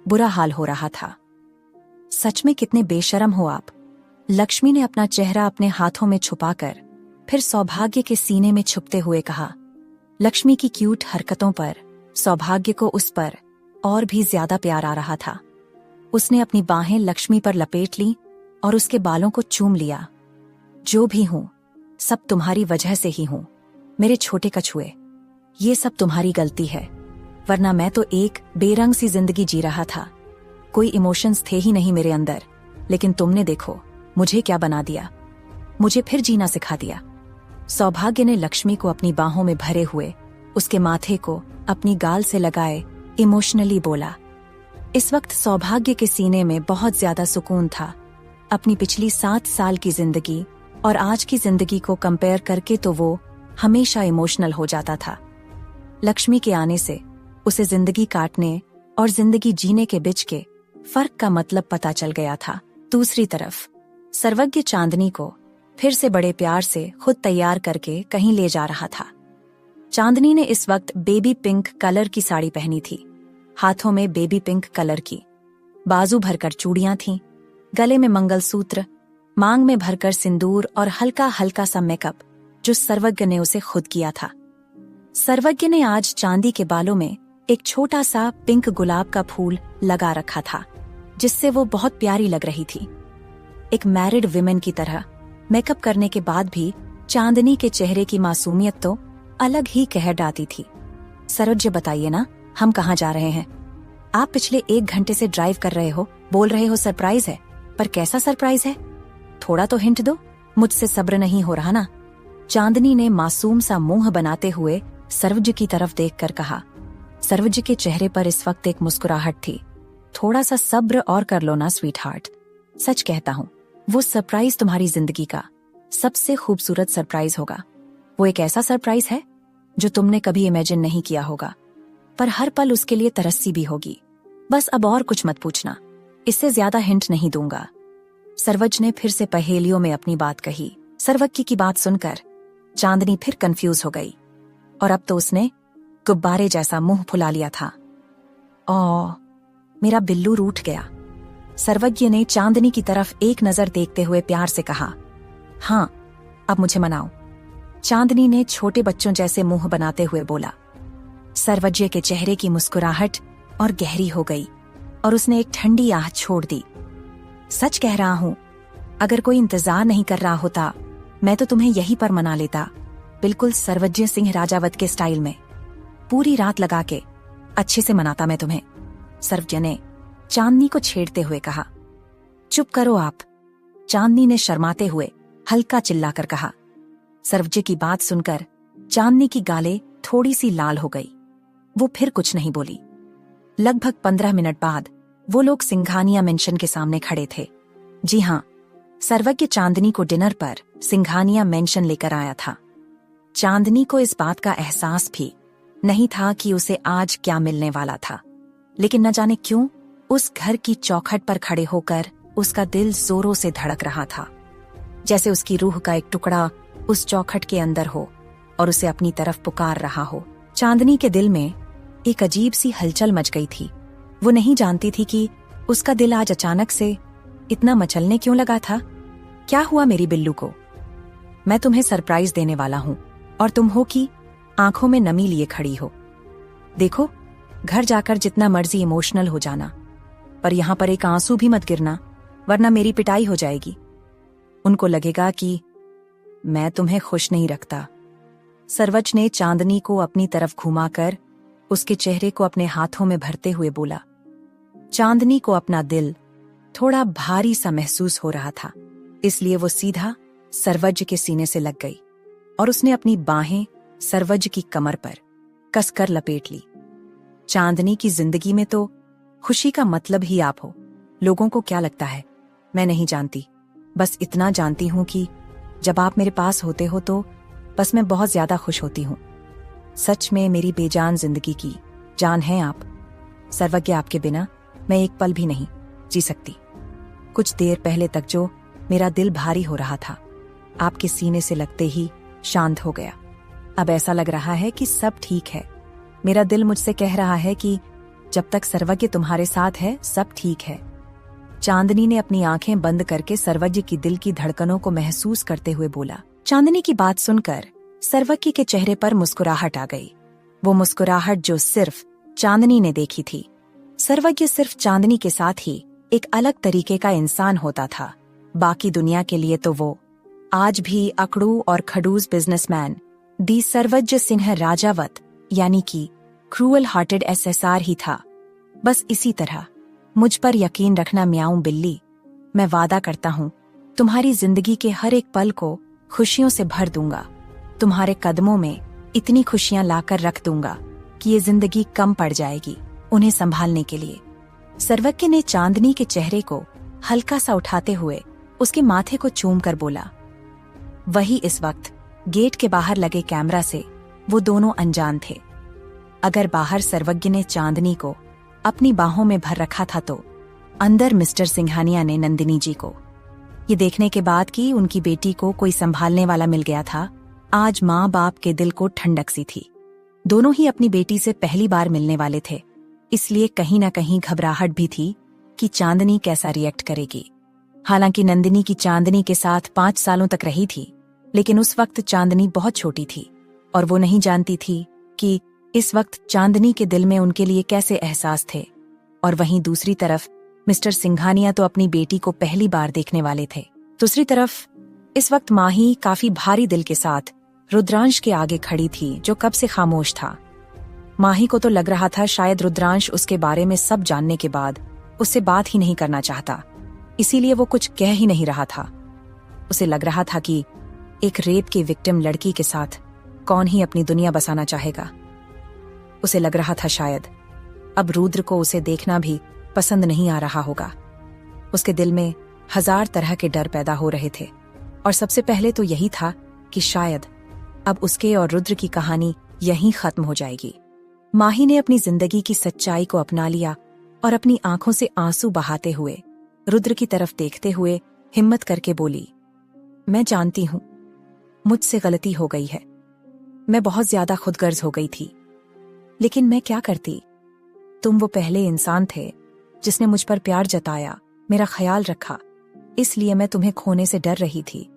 बुरा हाल हो रहा था। सच में कितने बेशरम हो आप। लक्ष्मी ने अपना चेहरा अपने हाथों में छुपाकर फिर सौभाग्य के सीने में छुपते हुए कहा। लक्ष्मी की क्यूट हरकतों पर सौभाग्य को उस पर और भी ज्यादा प्यार आ रहा था। उसने अपनी बाहें लक्ष्मी पर लपेट ली और उसके बालों को चूम लिया। जो भी हूं, सब तुम्हारी वजह से ही हूं, मेरे छोटे कछुए, ये सब तुम्हारी गलती है, वरना मैं तो एक बेरंग सी जिंदगी जी रहा था। कोई इमोशंस थे ही नहीं मेरे अंदर, लेकिन तुमने देखो मुझे क्या बना दिया, मुझे फिर जीना सिखा दिया। सौभाग्य ने लक्ष्मी को अपनी बाहों में भरे हुए उसके माथे को अपनी गाल से लगाए इमोशनली बोला। इस वक्त सौभाग्य के सीने में बहुत ज्यादा सुकून था। अपनी पिछली 7 साल की जिंदगी और आज की जिंदगी को कंपेयर करके तो वो हमेशा इमोशनल हो जाता था। लक्ष्मी के आने से उसे जिंदगी काटने और जिंदगी जीने के बीच के फर्क का मतलब पता चल गया था। दूसरी तरफ सर्वज्ञ चांदनी को फिर से बड़े प्यार से खुद तैयार करके कहीं ले जा रहा था। चांदनी ने इस वक्त बेबी पिंक कलर की साड़ी पहनी थी, हाथों में बेबी पिंक कलर की, बाजू भरकर चूड़ियां थीं, गले में मंगलसूत्र, मांग में भरकर सिंदूर और हल्का हल्का सा मेकअप जो सर्वज्ञ ने उसे खुद किया था। सर्वज्ञ ने आज चांदी के बालों में एक छोटा सा पिंक गुलाब का फूल लगा रखा था, जिससे वो बहुत प्यारी लग रही थी। एक मैरिड विमेन की तरह मेकअप करने के बाद भी चांदनी के चेहरे की मासूमियत तो अलग ही कहर डालती थी। सर्वज्ञ, बताइए ना, हम कहाँ जा रहे हैं? आप पिछले 1 घंटे से ड्राइव कर रहे हो, बोल रहे हो सरप्राइज है, पर कैसा सरप्राइज है? थोड़ा तो हिंट दो, मुझसे सब्र नहीं हो रहा ना। चांदनी ने मासूम सा मुंह बनाते हुए सर्वज्ञ की तरफ देखकर कहा। सर्वज्ञ के चेहरे पर इस वक्त एक मुस्कुराहट थी। थोड़ा सा सब्र और कर लो ना स्वीट हार्ट। सच कहता हूँ, वो सरप्राइज तुम्हारी जिंदगी का सबसे खूबसूरत सरप्राइज होगा। वो एक ऐसा सरप्राइज है जो तुमने कभी इमेजिन नहीं किया होगा, पर हर पल उसके लिए तरस्सी भी होगी। बस अब और कुछ मत पूछना, इससे ज्यादा हिंट नहीं दूंगा। सर्वज्ञ ने फिर से पहेलियों में अपनी बात कही। सर्वज्ञ की बात सुनकर चांदनी फिर कंफ्यूज हो गई और अब तो उसने गुब्बारे जैसा मुंह फुला लिया था। ओ, मेरा बिल्लू रूठ गया। सर्वज्ञ ने चांदनी की तरफ एक नजर देखते हुए प्यार से कहा। हाँ, अब मुझे मनाओ, चांदनी ने छोटे बच्चों जैसे मुंह बनाते हुए बोला। सर्वज्ञ के चेहरे की मुस्कुराहट और गहरी हो गई और उसने एक ठंडी आह छोड़ दी। सच कह रहा हूं, अगर कोई इंतजार नहीं कर रहा होता, मैं तो तुम्हें यहीं पर मना लेता, बिल्कुल सर्वज्ञ सिंह राजावत के स्टाइल में। पूरी रात लगा के अच्छे से मनाता मैं तुम्हें। सर्वज्ञ ने चांदनी को छेड़ते हुए कहा। चुप करो आप, चांदनी ने शर्माते हुए हल्का चिल्लाकर कहा। सर्वज्ञ की बात सुनकर चांदनी की गालें थोड़ी सी लाल हो गई। वो फिर कुछ नहीं बोली। लगभग 15 मिनट बाद वो लोग सिंघानिया मेंशन के सामने खड़े थे। जी हाँ, सर्वज्ञ चांदनी को डिनर पर सिंघानिया मेंशन लेकर आया था। चांदनी को इस बात का एहसास भी नहीं था कि उसे आज क्या मिलने वाला था, लेकिन न जाने क्यों उस घर की चौखट पर खड़े होकर उसका दिल जोरों से धड़क रहा था, जैसे उसकी रूह का एक टुकड़ा उस चौखट के अंदर हो और उसे अपनी तरफ पुकार रहा हो। चांदनी के दिल में एक अजीब सी हलचल मच गई थी। वो नहीं जानती थी कि उसका दिल आज अचानक से इतना मचलने क्यों लगा था। क्या हुआ मेरी बिल्लू को? मैं तुम्हें सरप्राइज देने वाला हूं और तुम हो कि आंखों में नमी लिए खड़ी हो। देखो, घर जाकर जितना मर्जी इमोशनल हो जाना, पर यहां पर एक आंसू भी मत गिरना, वरना मेरी पिटाई हो जाएगी। उनको लगेगा कि मैं तुम्हें खुश नहीं रखता। सर्वज्ञ ने चांदनी को अपनी तरफ घुमाकर उसके चेहरे को अपने हाथों में भरते हुए बोला। चांदनी को अपना दिल थोड़ा भारी सा महसूस हो रहा था, इसलिए वो सीधा सर्वज्ञ के सीने से लग गई और उसने अपनी बाहें सर्वज्ञ की कमर पर कसकर लपेट ली। चांदनी की जिंदगी में तो खुशी का मतलब ही आप हो। लोगों को क्या लगता है मैं नहीं जानती, बस इतना जानती हूं कि जब आप मेरे पास होते हो तो बस मैं बहुत ज्यादा खुश होती हूं। सच में मेरी बेजान जिंदगी की जान है आप। सर्वज्ञ, आपके बिना मैं एक पल भी नहीं जी सकती। कुछ देर पहले तक जो मेरा दिल भारी हो रहा था, आपके सीने से लगते ही शांत हो गया। अब ऐसा लग रहा है कि सब ठीक है। मेरा दिल मुझसे कह रहा है कि जब तक सर्वज्ञ तुम्हारे साथ है सब ठीक है। चांदनी ने अपनी आंखें बंद करके सर्वज्ञ की दिल की धड़कनों को महसूस करते हुए बोला। चांदनी की बात सुनकर सर्वज्ञ के चेहरे पर मुस्कुराहट आ गई। वो मुस्कुराहट जो सिर्फ चांदनी ने देखी थी। सर्वज्ञ सिर्फ चांदनी के साथ ही एक अलग तरीके का इंसान होता था। बाकी दुनिया के लिए तो वो आज भी अकड़ू और खड़ूस बिजनेसमैन दी सर्वज्ञ सिंह राजावत यानी कि क्रूअल हार्टेड SSR ही था। बस इसी तरह मुझ पर यकीन रखना म्याऊं बिल्ली। मैं वादा करता हूं तुम्हारी जिंदगी के हर एक पल को खुशियों से भर दूंगा। तुम्हारे कदमों में इतनी खुशियां लाकर रख दूंगा कि ये जिंदगी कम पड़ जाएगी उन्हें संभालने के लिए। सर्वज्ञ ने चांदनी के चेहरे को हल्का सा उठाते हुए उसके माथे को चूम कर बोला। वही इस वक्त गेट के बाहर लगे कैमरा से वो दोनों अनजान थे। अगर बाहर सर्वज्ञ ने चांदनी को अपनी बाहों में भर रखा था तो अंदर मिस्टर सिंघानिया ने नंदिनी जी को। ये देखने के बाद कि उनकी बेटी को कोई संभालने वाला मिल गया था, आज माँ बाप के दिल को ठंडक सी थी। दोनों ही अपनी बेटी से पहली बार मिलने वाले थे, इसलिए कहीं ना कहीं घबराहट भी थी कि चांदनी कैसा रिएक्ट करेगी। हालांकि नंदिनी की चांदनी के साथ 5 सालों तक रही थी, लेकिन उस वक्त चांदनी बहुत छोटी थी और वो नहीं जानती थी कि इस वक्त चांदनी के दिल में उनके लिए कैसे एहसास थे। और वहीं दूसरी तरफ मिस्टर सिंघानिया तो अपनी बेटी को पहली बार देखने वाले थे। दूसरी तरफ इस वक्त माही काफी भारी दिल के साथ रुद्रांश के आगे खड़ी थी, जो कब से खामोश था। माही को तो लग रहा था शायद रुद्रांश उसके बारे में सब जानने के बाद उससे बात ही नहीं करना चाहता, इसीलिए वो कुछ कह ही नहीं रहा था। उसे लग रहा था कि एक रेप की विक्टिम लड़की के साथ कौन ही अपनी दुनिया बसाना चाहेगा। उसे लग रहा था शायद अब रुद्र को उसे देखना भी पसंद नहीं आ रहा होगा। उसके दिल में 1000 तरह के डर पैदा हो रहे थे, और सबसे पहले तो यही था कि शायद अब उसके और रुद्र की कहानी यहीं खत्म हो जाएगी। माही ने अपनी जिंदगी की सच्चाई को अपना लिया और अपनी आंखों से आंसू बहाते हुए रुद्र की तरफ देखते हुए हिम्मत करके बोली, मैं जानती हूं मुझसे गलती हो गई है, मैं बहुत ज्यादा खुदगर्ज हो गई थी, लेकिन मैं क्या करती। तुम वो पहले इंसान थे जिसने मुझ पर प्यार जताया, मेरा ख्याल रखा, इसलिए मैं तुम्हें खोने से डर रही थी।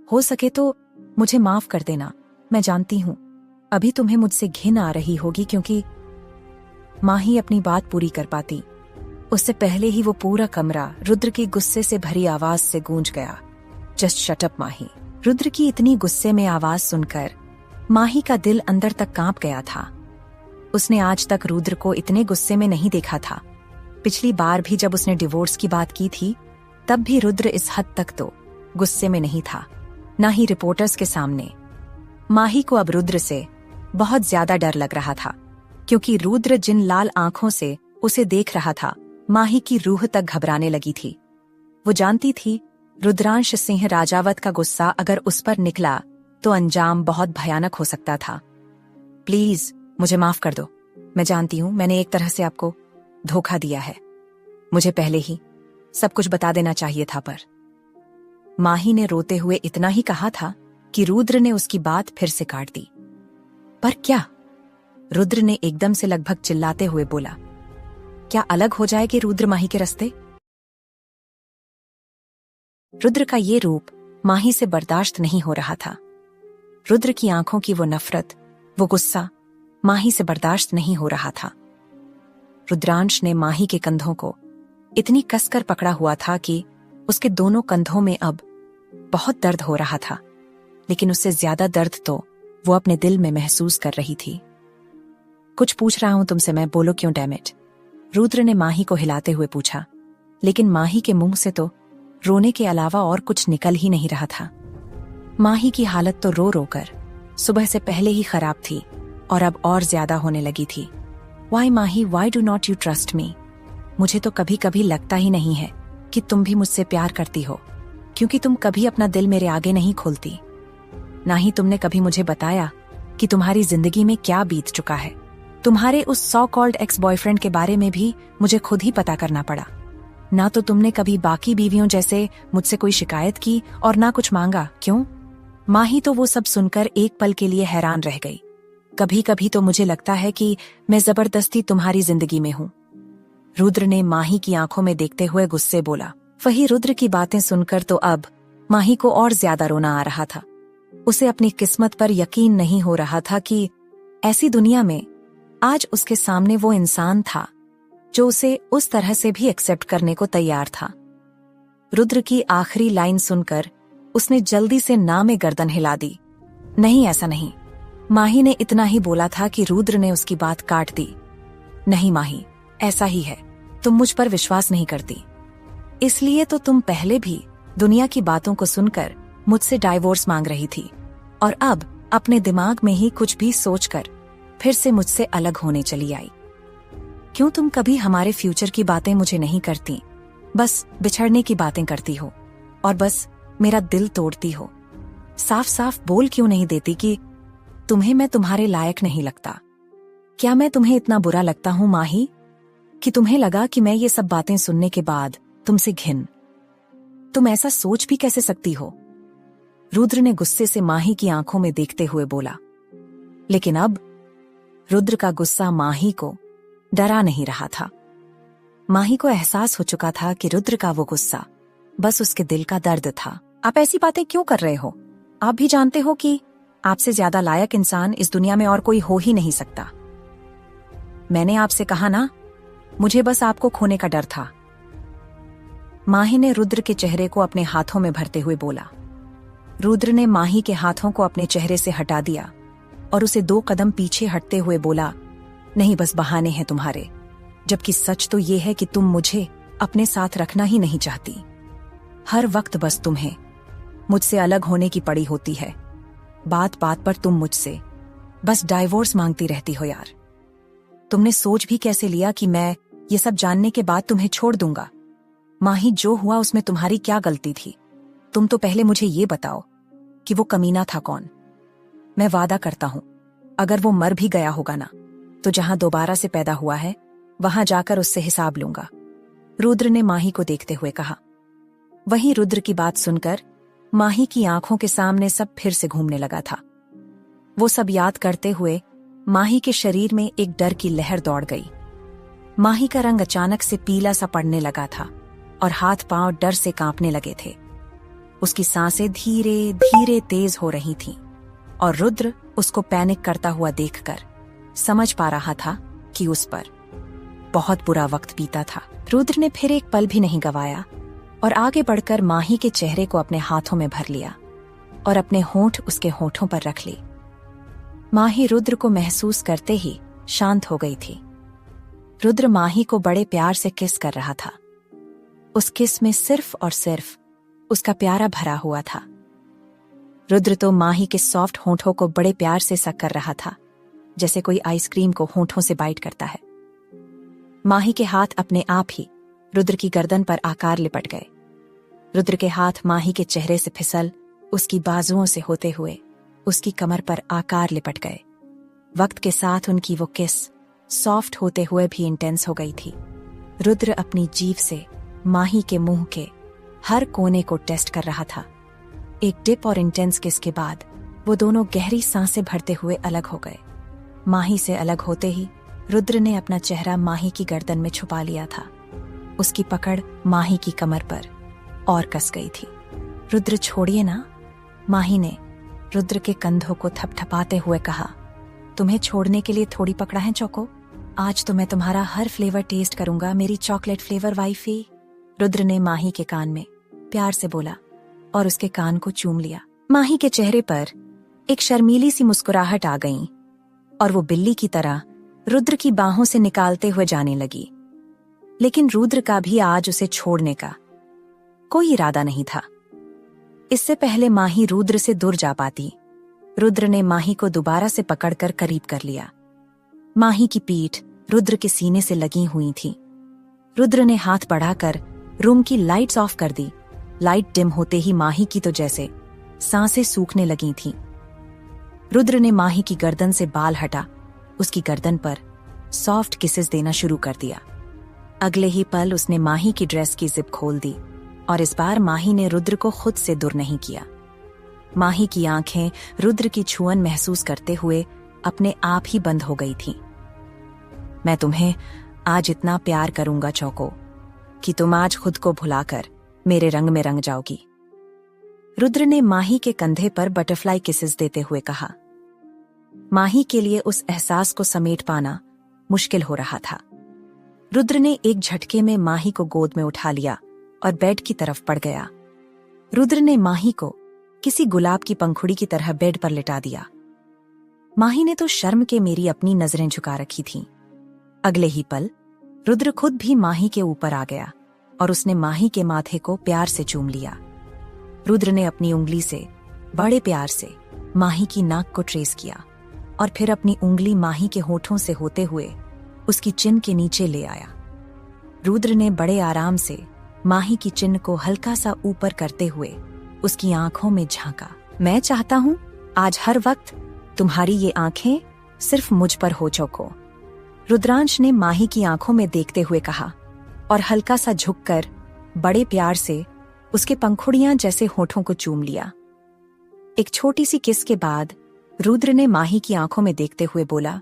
हो सके तो मुझे माफ कर देना। मैं जानती हूं अभी तुम्हें मुझसे घिन आ रही होगी, क्योंकि माही अपनी बात पूरी कर पाती उससे पहले ही वो पूरा कमरा रुद्र की गुस्से से भरी आवाज से गूंज गया। जस्ट शट अप माही। रुद्र की इतनी गुस्से में आवाज सुनकर माही का दिल अंदर तक कांप गया था। उसने आज तक रुद्र को इतने गुस्से में नहीं देखा था। पिछली बार भी जब उसने डिवोर्स की बात की थी, तब भी रुद्र इस हद तक तो गुस्से में नहीं था, ना ही रिपोर्टर्स के सामने। माही को अब रुद्र से बहुत ज्यादा डर लग रहा था, क्योंकि रुद्र जिन लाल आंखों से उसे देख रहा था, माही की रूह तक घबराने लगी थी। वो जानती थी रुद्रांश सिंह राजावत का गुस्सा अगर उस पर निकला तो अंजाम बहुत भयानक हो सकता था। प्लीज मुझे माफ कर दो। मैं जानती हूं मैंने एक तरह से आपको धोखा दिया है, मुझे पहले ही सब कुछ बता देना चाहिए था। पर माही ने रोते हुए इतना ही कहा था कि रुद्र ने उसकी बात फिर से काट दी। पर क्या? रुद्र ने एकदम से लगभग चिल्लाते हुए बोला, क्या अलग हो जाएगी रुद्र माही के रास्ते? रुद्र का ये रूप माही से बर्दाश्त नहीं हो रहा था। रुद्र की आंखों की वो नफरत, वो गुस्सा माही से बर्दाश्त नहीं हो रहा था। रुद्रांश ने माही के कंधों को इतनी कसकर पकड़ा हुआ था कि उसके दोनों कंधों में अब बहुत दर्द हो रहा था, लेकिन उससे ज्यादा दर्द तो वो अपने दिल में महसूस कर रही थी। कुछ पूछ रहा हूं तुमसे मैं, बोलो क्यों डैमेट? रुद्र ने माही को हिलाते हुए पूछा, लेकिन माही के मुंह से तो रोने के अलावा और कुछ निकल ही नहीं रहा था। माही की हालत तो रो रोकर सुबह से पहले ही खराब थी और अब और ज्यादा होने लगी थी। Why Mahi, why do not you trust me? मुझे तो कभी कभी लगता ही नहीं है कि तुम भी मुझसे प्यार करती हो, क्योंकि तुम कभी अपना दिल मेरे आगे नहीं खोलती। ना ही तुमने कभी मुझे बताया कि तुम्हारी जिंदगी में क्या बीत चुका है। तुम्हारे उस सो कॉल्ड एक्स बॉयफ्रेंड के बारे में भी मुझे खुद ही पता करना पड़ा। ना तो तुमने कभी बाकी बीवियों जैसे मुझसे कोई शिकायत की और ना कुछ मांगा। क्यों? माही तो वो सब सुनकर एक पल के लिए हैरान रह गई। कभी कभी तो मुझे लगता है कि मैं जबरदस्ती तुम्हारी जिंदगी में हूं। रुद्र ने माही की आंखों में देखते हुए गुस्से बोला। वही रुद्र की बातें सुनकर तो अब माही को और ज्यादा रोना आ रहा था। उसे अपनी किस्मत पर यकीन नहीं हो रहा था कि ऐसी दुनिया में आज उसके सामने वो इंसान था जो उसे उस तरह से भी एक्सेप्ट करने को तैयार था। रुद्र की आखिरी लाइन सुनकर उसने जल्दी से ना में गर्दन हिला दी। नहीं, ऐसा नहीं। माही ने इतना ही बोला था कि रुद्र ने उसकी बात काट दी। नहीं माही, ऐसा ही है। तुम मुझ पर विश्वास नहीं करती, इसलिए तो तुम पहले भी दुनिया की बातों को सुनकर मुझसे डाइवोर्स मांग रही थी, और अब अपने दिमाग में ही कुछ भी सोचकर फिर से मुझसे अलग होने चली आई। क्यों तुम कभी हमारे फ्यूचर की बातें मुझे नहीं करती, बस बिछड़ने की बातें करती हो और बस मेरा दिल तोड़ती हो। साफ साफ बोल क्यों नहीं देती कि तुम्हें मैं तुम्हारे लायक नहीं लगता? क्या मैं तुम्हें इतना बुरा लगता हूं माही कि तुम्हें लगा कि मैं ये सब बातें सुनने के बाद तुमसे घिन? तुम ऐसा सोच भी कैसे सकती हो? रुद्र ने गुस्से से माही की आंखों में देखते हुए बोला। लेकिन अब रुद्र का गुस्सा माही को डरा नहीं रहा था। माही को एहसास हो चुका था कि रुद्र का वो गुस्सा बस उसके दिल का दर्द था। आप ऐसी बातें क्यों कर रहे हो? आप भी जानते हो कि आपसे ज्यादा लायक इंसान इस दुनिया में और कोई हो ही नहीं सकता। मैंने आपसे कहा ना, मुझे बस आपको खोने का डर था। माही ने रुद्र के चेहरे को अपने हाथों में भरते हुए बोला। रुद्र ने माही के हाथों को अपने चेहरे से हटा दिया और उसे 2 कदम पीछे हटते हुए बोला, नहीं, बस बहाने हैं तुम्हारे, जबकि सच तो ये है कि तुम मुझे अपने साथ रखना ही नहीं चाहती। हर वक्त बस तुम्हें मुझसे अलग होने की पड़ी होती है। बात बात पर तुम मुझसे बस डाइवोर्स मांगती रहती हो यार। तुमने सोच भी कैसे लिया कि मैं ये सब जानने के बाद तुम्हें छोड़ दूंगा? माही, जो हुआ उसमें तुम्हारी क्या गलती थी? तुम तो पहले मुझे ये बताओ कि वो कमीना था कौन? मैं वादा करता हूं, अगर वो मर भी गया होगा ना, तो जहां दोबारा से पैदा हुआ है वहां जाकर उससे हिसाब लूंगा। रुद्र ने माही को देखते हुए कहा। वहीं रुद्र की बात सुनकर माही की आंखों के सामने सब फिर से घूमने लगा था। वो सब याद करते हुए माही के शरीर में एक डर की लहर दौड़ गई। माही का रंग अचानक से पीला सा पड़ने लगा था और हाथ पांव डर से कांपने लगे थे। उसकी सांसें धीरे धीरे तेज हो रही थीं और रुद्र उसको पैनिक करता हुआ देखकर समझ पा रहा था कि उस पर बहुत बुरा वक्त बीता था। रुद्र ने फिर एक पल भी नहीं गंवाया और आगे बढ़कर माही के चेहरे को अपने हाथों में भर लिया और अपने होंठ उसके होंठों पर रख ली। माही रुद्र को महसूस करते ही शांत हो गई थी। रुद्र माही को बड़े प्यार से किस कर रहा था। उस किस में सिर्फ और सिर्फ उसका प्यारा भरा हुआ था। रुद्र तो माही के सॉफ्ट होंठों को बड़े प्यार से सक कर रहा था, जैसे कोई आइसक्रीम को होंठों से बाइट करता है। माही के हाथ अपने आप ही रुद्र की गर्दन पर आकार लिपट गए। रुद्र के हाथ माही के चेहरे से फिसल उसकी बाजुओं से होते हुए उसकी कमर पर आकार लिपट गए। वक्त के साथ उनकी वो किस सॉफ्ट होते हुए भी इंटेंस हो गई थी। रुद्र अपनी जीभ से माही के मुंह के हर कोने को टेस्ट कर रहा था। एक डिप और इंटेंस किस के बाद वो दोनों गहरी सांसें भरते हुए अलग हो गए। माही से अलग होते ही रुद्र ने अपना चेहरा माही की गर्दन में छुपा लिया था। उसकी पकड़ माही की कमर पर और कस गई थी। रुद्र, छोड़िए ना। माही ने रुद्र के कंधों को थपथपाते हुए कहा। तुम्हें छोड़ने के लिए थोड़ी पकड़ा है चौको। आज तो मैं तुम्हारा हर फ्लेवर टेस्ट करूंगा, मेरी चॉकलेट फ्लेवर वाइफी। रुद्र ने माही के कान में प्यार से बोला और उसके कान को चूम लिया। माही के चेहरे पर एक शर्मीली सी मुस्कुराहट आ गई और वो बिल्ली की तरह रुद्र की बाहों से निकालते हुए जाने लगी। लेकिन रुद्र का भी आज उसे छोड़ने का कोई इरादा नहीं था। इससे पहले माही रुद्र से दूर जा पाती, रुद्र ने माही को दोबारा से पकड़कर करीब कर लिया। माही की पीठ रुद्र के सीने से लगी हुई थी। रुद्र ने हाथ बढ़ाकर रूम की लाइट्स ऑफ कर दी। लाइट डिम होते ही माही की तो जैसे सांसें सूखने लगी थीं। रुद्र ने माही की गर्दन से बाल हटा उसकी गर्दन पर सॉफ्ट किसेस देना शुरू कर दिया। अगले ही पल उसने माही की ड्रेस की जिप खोल दी और इस बार माही ने रुद्र को खुद से दूर नहीं किया। माही की आंखें रुद्र की छुअन महसूस करते हुए अपने आप ही बंद हो गई थीं। मैं तुम्हें आज इतना प्यार करूंगा चौको कि तुम आज खुद को भुलाकर मेरे रंग में रंग जाओगी। रुद्र ने माही के कंधे पर बटरफ्लाई किसेस देते हुए कहा। माही के लिए उस एहसास को समेट पाना मुश्किल हो रहा था। रुद्र ने एक झटके में माही को गोद में उठा लिया और बेड की तरफ बढ़ गया। रुद्र ने माही को किसी गुलाब की पंखुड़ी की तरह बेड पर लिटा दिया। माही ने तो शर्म के मेरी अपनी नजरें झुका रखी थीं। अगले ही पल रुद्र खुद भी माही के ऊपर आ गया और उसने माही के माथे को प्यार से चूम लिया। रुद्र ने अपनी उंगली से बड़े प्यार से माही की नाक को ट्रेस किया और फिर अपनी उंगली माही के होठों से होते हुए उसकी चिन के नीचे ले आया। रुद्र ने बड़े आराम से माही की चिन को हल्का सा ऊपर करते हुए उसकी आंखों में झांका। मैं चाहता हूं आज हर वक्त तुम्हारी ये आंखें सिर्फ मुझ पर हो चौको, रुद्रांश ने माही की आंखों में देखते हुए कहा और हल्का सा झुककर बड़े प्यार से उसके पंखुड़ियां जैसे होठों को चूम लिया। एक छोटी सी किस के बाद रुद्र ने माही की आंखों में देखते हुए बोला,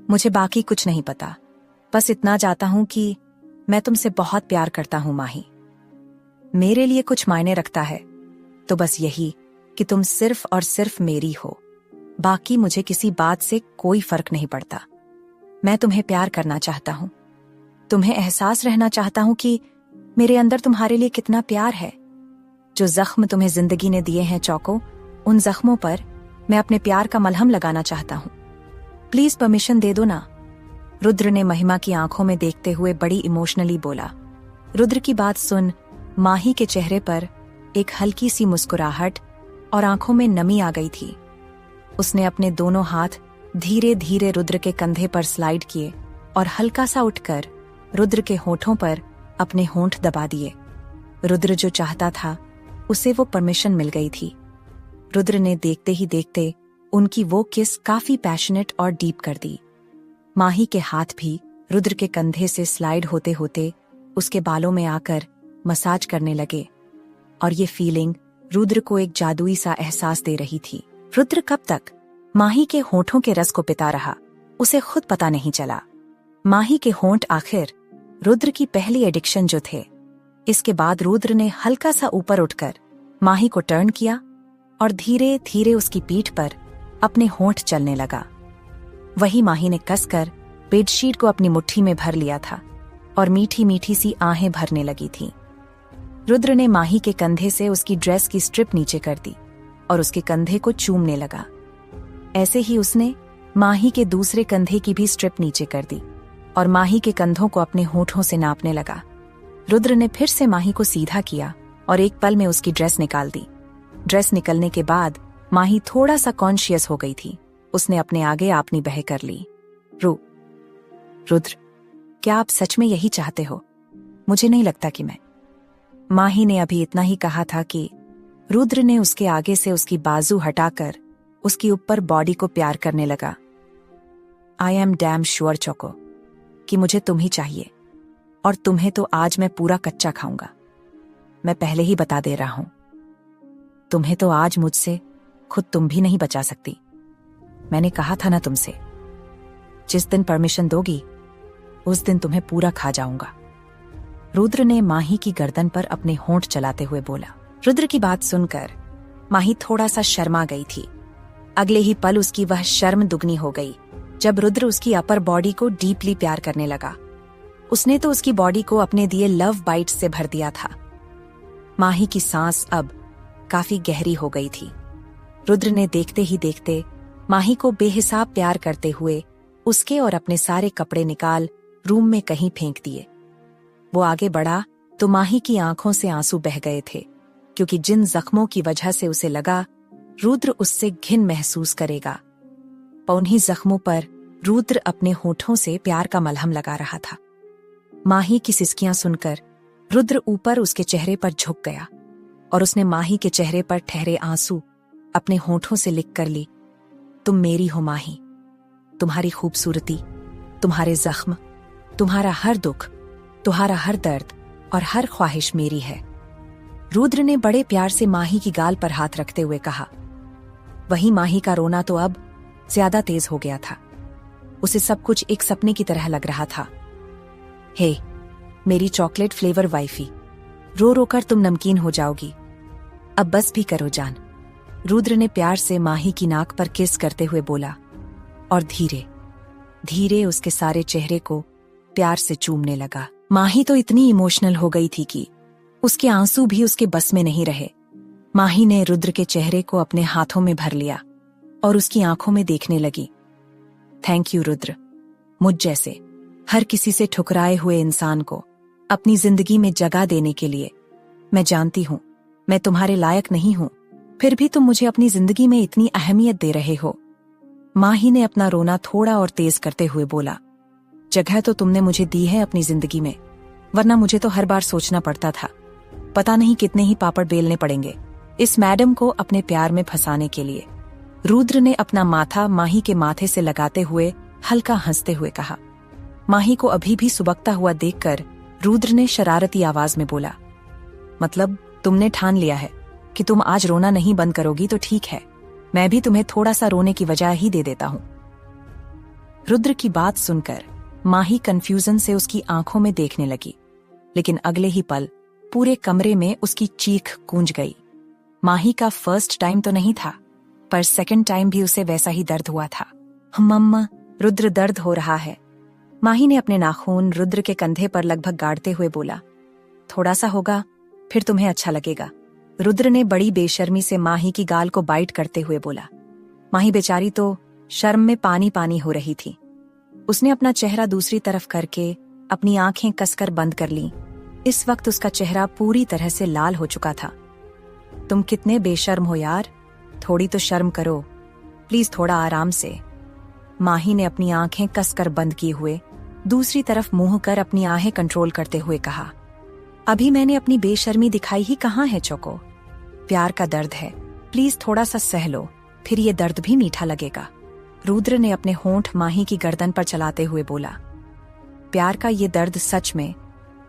मुझे बाकी कुछ नहीं पता, बस इतना जानता हूं कि मैं तुमसे बहुत प्यार करता हूं माही। मेरे लिए कुछ मायने रखता है तो बस यही कि तुम सिर्फ और सिर्फ मेरी हो, बाकी मुझे किसी बात से कोई फर्क नहीं पड़ता। मैं तुम्हें प्यार करना चाहता हूं, तुम्हें एहसास रहना चाहता हूं कि मेरे अंदर तुम्हारे लिए कितना प्यार है। जो जख्म तुम्हें जिंदगी ने दिए हैं चौको, उन जख्मों पर मैं अपने प्यार का मलहम लगाना चाहता हूं। प्लीज परमिशन दे दो ना, रुद्र ने महिमा की आंखों में देखते हुए बड़ी इमोशनली बोला। रुद्र की बात सुन माही के चेहरे पर एक हल्की सी मुस्कुराहट और आंखों में नमी आ गई थी। उसने अपने दोनों हाथ धीरे धीरे रुद्र के कंधे पर स्लाइड किए और हल्का सा उठकर रुद्र के होठों पर अपने होंठ दबा दिए। रुद्र जो चाहता था उसे वो परमिशन मिल गई थी। रुद्र ने देखते ही देखते उनकी वो किस काफी पैशनेट और डीप कर दी। माही के हाथ भी रुद्र के कंधे से स्लाइड होते होते उसके बालों में आकर मसाज करने लगे और ये फीलिंग रुद्र को एक जादुई सा एहसास दे रही थी। रुद्र कब तक माही के होठों के रस को पिता रहा, उसे खुद पता नहीं चला। माही के होंठ आखिर रुद्र की पहली एडिक्शन जो थे। इसके बाद रुद्र ने हल्का सा ऊपर उठकर माही को टर्न किया और धीरे धीरे उसकी पीठ पर अपने होंठ चलने लगा। वही माही ने कसकर बेडशीट को अपनी मुट्ठी में भर लिया था और मीठी मीठी सी आहें भरने लगी थीं। रुद्र ने माही के कंधे से उसकी ड्रेस की स्ट्रिप नीचे कर दी और उसके कंधे को चूमने लगा। ऐसे ही उसने माही के दूसरे कंधे की भी स्ट्रिप नीचे कर दी और माही के कंधों को अपने होठों से नापने लगा। रुद्र ने फिर से माही को सीधा किया और एक पल में उसकी ड्रेस निकाल दी। ड्रेस निकलने के बाद माही थोड़ा सा कॉन्शियस हो गई थी। उसने अपने आगे आपनी बह कर ली। रुद्र, क्या आप सच में यही चाहते हो? मुझे नहीं लगता कि मैं। माही ने अभी इतना ही कहा था कि रुद्र ने उसके आगे से उसकी बाजू हटाकर उसकी ऊपर बॉडी को प्यार करने लगा। आई एम डैम श्योर चौको कि मुझे तुम ही चाहिए और तुम्हें तो आज मैं पूरा कच्चा खाऊंगा। मैं पहले ही बता दे रहा हूं, तुम्हें तो आज मुझसे खुद तुम भी नहीं बचा सकती। मैंने कहा था ना तुमसे, जिस दिन परमिशन दोगी उस दिन तुम्हें पूरा खा जाऊंगा। रुद्र ने माही की गर्दन पर अपने होंठ चलाते हुए बोला। रुद्र की बात सुनकर माही थोड़ा सा शर्मा गई थी। अगले ही पल उसकी वह शर्म दुगनी हो गई जब रुद्र उसकी अपर बॉडी को डीपली प्यार करने लगा। उसने तो उसकी बॉडी को अपने दिए लव बाइट्स से भर दिया था। माही की सांस अब काफी गहरी हो गई थी। रुद्र ने देखते ही देखते माही को बेहिसाब प्यार करते हुए उसके और अपने सारे कपड़े निकाल रूम में कहीं फेंक दिए। वो आगे बढ़ा तो माही की आंखों से आंसू बह गए थे, क्योंकि जिन जख्मों की वजह से उसे लगा रुद्र उससे घिन महसूस करेगा, उन्हीं जख्मों पर रुद्र अपने होठों से प्यार का मलहम लगा रहा था। माही की सिसकियां सुनकर रुद्र ऊपर उसके चेहरे पर झुक गया और उसने माही के चेहरे पर ठहरे आंसू अपने होठों से लिख कर ली। तुम मेरी हो माही, तुम्हारी खूबसूरती, तुम्हारे जख्म, तुम्हारा हर दुख, तुम्हारा हर दर्द और हर ख्वाहिश मेरी है। रुद्र ने बड़े प्यार से माही की गाल पर हाथ रखते हुए कहा। वहीं माही का रोना तो अब ज्यादा तेज हो गया था। उसे सब कुछ एक सपने की तरह लग रहा था। हे मेरी चॉकलेट फ्लेवर वाइफी, रो रो कर तुम नमकीन हो जाओगी, अब बस भी करो जान। रुद्र ने प्यार से माही की नाक पर किस करते हुए बोला और धीरे धीरे उसके सारे चेहरे को प्यार से चूमने लगा। माही तो इतनी इमोशनल हो गई थी कि उसके आंसू भी उसके बस में नहीं रहे। माही ने रुद्र के चेहरे को अपने हाथों में भर लिया और उसकी आंखों में देखने लगी। थैंक यू रुद्र, मुझ जैसे हर किसी से ठुकराए हुए इंसान को अपनी जिंदगी में जगह देने के लिए। मैं जानती हूं मैं तुम्हारे लायक नहीं हूं, फिर भी तुम मुझे अपनी जिंदगी में इतनी अहमियत दे रहे हो। माही ने अपना रोना थोड़ा और तेज करते हुए बोला, जगह तो तुमने मुझे दी है अपनी जिंदगी में, वरना मुझे तो हर बार सोचना पड़ता था पता नहीं कितने ही पापड़ बेलने पड़ेंगे इस मैडम को अपने प्यार में फंसाने के लिए। रुद्र ने अपना माथा माही के माथे से लगाते हुए हल्का हंसते हुए कहा। माही को अभी भी सुबकता हुआ देखकर रुद्र ने शरारती आवाज में बोला, मतलब तुमने ठान लिया है कि तुम आज रोना नहीं बंद करोगी तो ठीक है, मैं भी तुम्हें थोड़ा सा रोने की वजह ही दे देता हूं। रुद्र की बात सुनकर माही कंफ्यूजन से उसकी आंखों में देखने लगी, लेकिन अगले ही पल पूरे कमरे में उसकी चीख गूंज गई। माही का फर्स्ट टाइम तो नहीं था, पर सेकंड टाइम भी उसे वैसा ही दर्द हुआ था। मम्मा, रुद्र दर्द हो रहा है। माही ने अपने नाखून रुद्र के कंधे पर लगभग गाड़ते हुए बोला, थोड़ा सा होगा, फिर तुम्हें अच्छा लगेगा। रुद्र ने बड़ी बेशर्मी से माही की गाल को बाइट करते हुए बोला। माही बेचारी तो शर्म में पानी पानी हो रही थी। उसने अपना चेहरा दूसरी तरफ करके अपनी आंखें कसकर बंद कर लीं। इस वक्त उसका चेहरा पूरी तरह से लाल हो चुका था। तुम कितने बेशर्म हो यार, थोड़ी तो शर्म करो, प्लीज थोड़ा आराम से। माही ने अपनी आंखें कसकर बंद किए हुए दूसरी तरफ मुंह कर अपनी आहें कंट्रोल करते हुए कहा, अभी मैंने अपनी बेशर्मी दिखाई ही कहाँ है चोको। प्यार का दर्द है, प्लीज थोड़ा सा सह लो, फिर ये दर्द भी मीठा लगेगा। रुद्र ने अपने होंठ माही की गर्दन पर चलाते हुए बोला। प्यार का ये दर्द सच में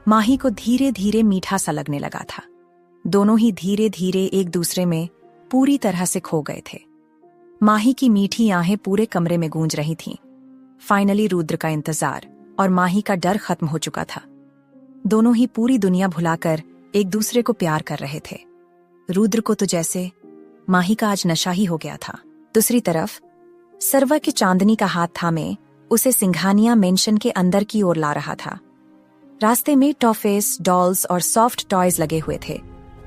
माही को धीरे धीरे मीठा सा लगने लगा था। दोनों ही धीरे धीरे एक दूसरे में पूरी तरह से खो गए थे। माही की मीठी आहें पूरे कमरे में गूंज रही थीं। फाइनली रुद्र का इंतजार और माही का डर खत्म हो चुका था। दोनों ही पूरी दुनिया भुलाकर एक दूसरे को प्यार कर रहे थे। रुद्र को तो जैसे माही का आज नशा ही हो गया था। दूसरी तरफ सर्वज्ञ चांदनी का हाथ थामे उसे सिंघानिया मेंशन के अंदर की ओर ला रहा था। रास्ते में टॉफेस, डॉल्स और सॉफ्ट टॉयज लगे हुए थे,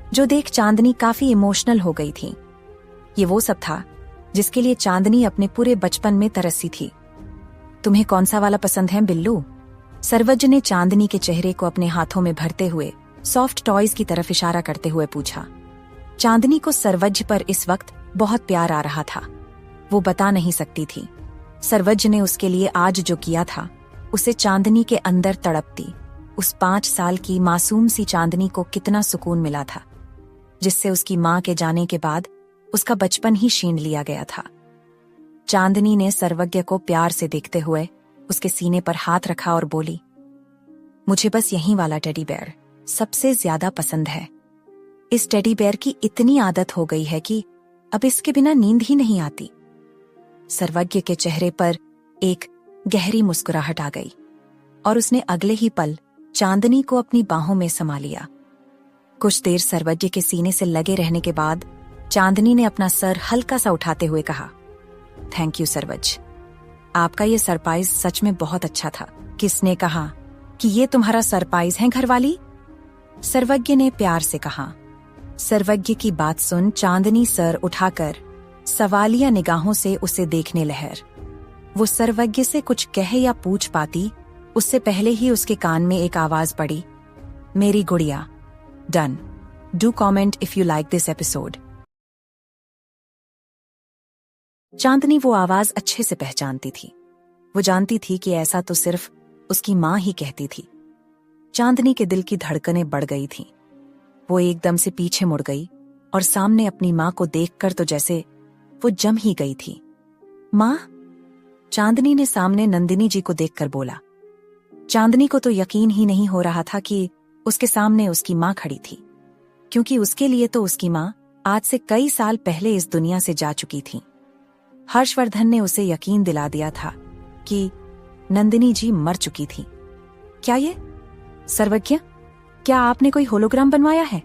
जो देख चांदनी काफी इमोशनल हो गई थी। ये वो सब था जिसके लिए चांदनी अपने पूरे बचपन में तरसी थी। तुम्हें कौन सा वाला पसंद है बिल्लू? सर्वज्ञ ने चांदनी के चेहरे को अपने हाथों में भरते हुए सॉफ्ट टॉयज की तरफ इशारा करते हुए पूछा। चांदनी को सर्वज्ञ पर इस वक्त बहुत प्यार आ रहा था। वो बता नहीं सकती थी। सर्वज्ञ ने उसके लिए आज जो किया था, उसे चांदनी के अंदर तड़पती उस 5 साल की मासूम सी चांदनी को कितना सुकून मिला था, जिससे उसकी मां के जाने के बाद उसका बचपन ही छीन लिया गया था। चांदनी ने सर्वज्ञ को प्यार से देखते हुए उसके सीने पर हाथ रखा और बोली, मुझे बस यही वाला टेडी बेयर सबसे ज्यादा पसंद है। इस टेडी बेयर की इतनी आदत हो गई है कि अब इसके बिना नींद ही नहीं आती। सर्वज्ञ के चेहरे पर एक गहरी मुस्कुराहट आ गई और उसने अगले ही पल चांदनी को अपनी बाहों में समा लिया। कुछ देर सर्वज्ञ के सीने से लगे रहने के बाद चांदनी ने अपना सर हल्का सा उठाते हुए कहा, थैंक यू सर्वज्ञ, आपका ये सरप्राइज सच में बहुत अच्छा था। किसने कहा कि ये तुम्हारा सरप्राइज है घरवाली? सर्वज्ञ ने प्यार से कहा। सर्वज्ञ की बात सुन चांदनी सर उठाकर सवालिया निगाहों से उसे देखने लहर। वो सर्वज्ञ से कुछ कहे या पूछ पाती, उससे पहले ही उसके कान में एक आवाज पड़ी, मेरी गुड़िया। Done. Do comment if you like this episode. Chandni वो आवाज अच्छे से पहचानती थी। वो जानती थी कि ऐसा तो सिर्फ उसकी मां ही कहती थी। चांदनी के दिल की धड़कनें बढ़ गई थीं। वो एकदम से पीछे मुड़ गई और सामने अपनी मां को देखकर तो जैसे वो जम ही गई थी। मां? चांदनी ने सामने नंदिनी जी को देखकर बोला। चांदनी को तो यकीन ही नहीं हो रहा था कि उसके सामने उसकी मां खड़ी थी, क्योंकि उसके लिए तो उसकी मां आज से कई साल पहले इस दुनिया से जा चुकी थी। हर्षवर्धन ने उसे यकीन दिला दिया था कि नंदिनी जी मर चुकी थी। क्या ये सर्वज्ञ, क्या आपने कोई होलोग्राम बनवाया है?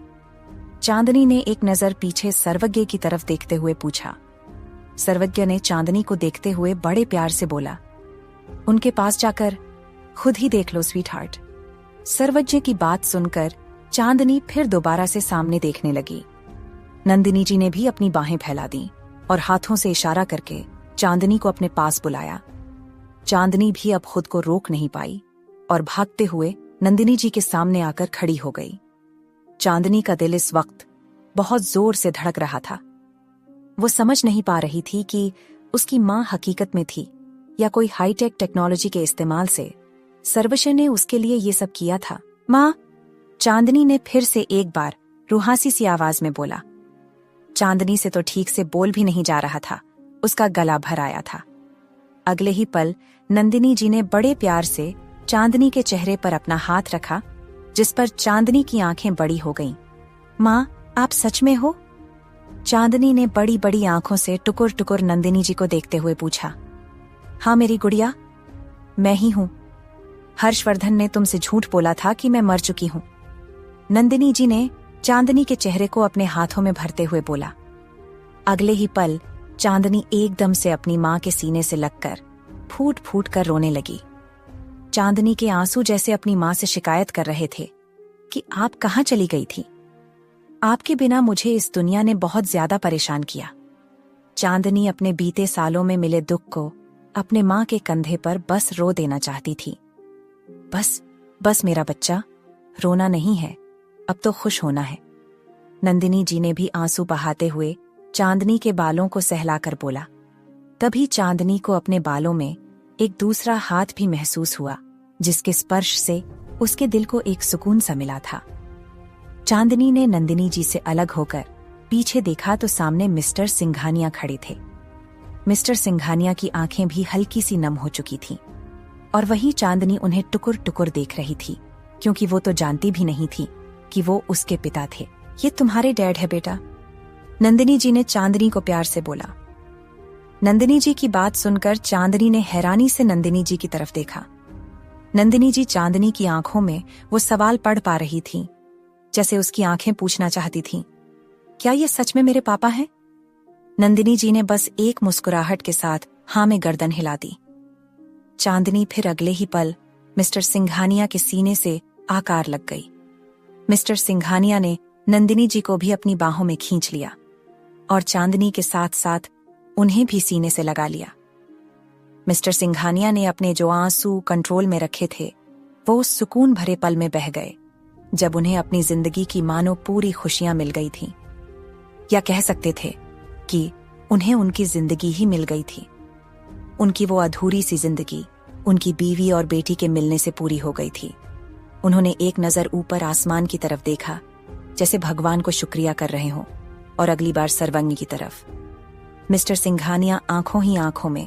चांदनी ने एक नजर पीछे सर्वज्ञ की तरफ देखते हुए पूछा। सर्वज्ञ ने चांदनी को देखते हुए बड़े प्यार से बोला, उनके पास जाकर खुद ही देख लो स्वीट हार्ट। सर्वज्ञ की बात सुनकर चांदनी फिर दोबारा से सामने देखने लगी। नंदिनी जी ने भी अपनी बाहें फैला दी और हाथों से इशारा करके चांदनी को अपने पास बुलाया। चांदनी भी अब खुद को रोक नहीं पाई और भागते हुए नंदिनी जी के सामने आकर खड़ी हो गई। चांदनी का दिल इस वक्त बहुत जोर से धड़क रहा था। वो समझ नहीं पा रही थी कि उसकी मां हकीकत में थी या कोई हाईटेक टेक्नोलॉजी के इस्तेमाल से सर्वशय ने उसके लिए ये सब किया था। मां, चांदनी ने फिर से एक बार रुहासी सी आवाज में बोला। चांदनी से तो ठीक से बोल भी नहीं जा रहा था, उसका गला भर आया था। अगले ही पल नंदिनी जी ने बड़े प्यार से चांदनी के चेहरे पर अपना हाथ रखा, जिस पर चांदनी की आंखें बड़ी हो गईं। मां, आप सच में हो? चांदनी ने बड़ी बड़ी आंखों से टुकुर टुकुर नंदिनी जी को देखते हुए पूछा। हाँ मेरी गुड़िया, मैं ही हूं। हर्षवर्धन ने तुमसे झूठ बोला था कि मैं मर चुकी हूं। नंदिनी जी ने चांदनी के चेहरे को अपने हाथों में भरते हुए बोला। अगले ही पल चांदनी एकदम से अपनी मां के सीने से लगकर फूट फूट कर रोने लगी। चांदनी के आंसू जैसे अपनी मां से शिकायत कर रहे थे कि आप कहां चली गई थी? आपके बिना मुझे इस दुनिया ने बहुत ज्यादा परेशान किया। चांदनी अपने बीते सालों में मिले दुख को अपने मां के कंधे पर बस रो देना चाहती थी। बस मेरा बच्चा, रोना नहीं है, अब तो खुश होना है। नंदिनी जी ने भी आंसू बहाते हुए चांदनी के बालों को सहलाकर बोला। तभी चांदनी को अपने बालों में एक दूसरा हाथ भी महसूस हुआ, जिसके स्पर्श से उसके दिल को एक सुकून सा मिला था। चांदनी ने नंदिनी जी से अलग होकर पीछे देखा तो सामने मिस्टर सिंघानिया खड़े थे। मिस्टर सिंघानिया की आंखें भी हल्की सी नम हो चुकी थीं और वहीं चांदनी उन्हें टुकुर टुकुर देख रही थी, क्योंकि वो तो जानती भी नहीं थी कि वो उसके पिता थे। ये तुम्हारे डैड है बेटा, नंदिनी जी ने चांदनी को प्यार से बोला। नंदिनी जी की बात सुनकर चांदनी ने हैरानी से नंदिनी जी की तरफ देखा। नंदिनी जी चांदनी की आंखों में वो सवाल पढ़ पा रही थीं, जैसे उसकी आंखें पूछना चाहती थीं, क्या ये सच में मेरे पापा हैं? नंदिनी जी ने बस एक मुस्कुराहट के साथ हाँ में गर्दन हिला दी। चांदनी फिर अगले ही पल मिस्टर सिंघानिया के सीने से आकार लग गई। मिस्टर सिंघानिया ने नंदिनी जी को भी अपनी बाहों में खींच लिया और चांदनी के साथ साथ उन्हें भी सीने से लगा लिया। मिस्टर सिंघानिया ने अपने जो आंसू कंट्रोल में रखे थे वो उस सुकून भरे पल में बह गए जब उन्हें अपनी जिंदगी की मानो पूरी खुशियां मिल गई थीं, या कह सकते थे कि उन्हें उनकी जिंदगी ही मिल गई थी। उनकी वो अधूरी सी जिंदगी उनकी बीवी और बेटी के मिलने से पूरी हो गई थी। उन्होंने एक नजर ऊपर आसमान की तरफ देखा, जैसे भगवान को शुक्रिया कर रहे हों, और अगली बार सर्वज्ञ की तरफ। मिस्टर सिंघानिया आंखों ही आंखों में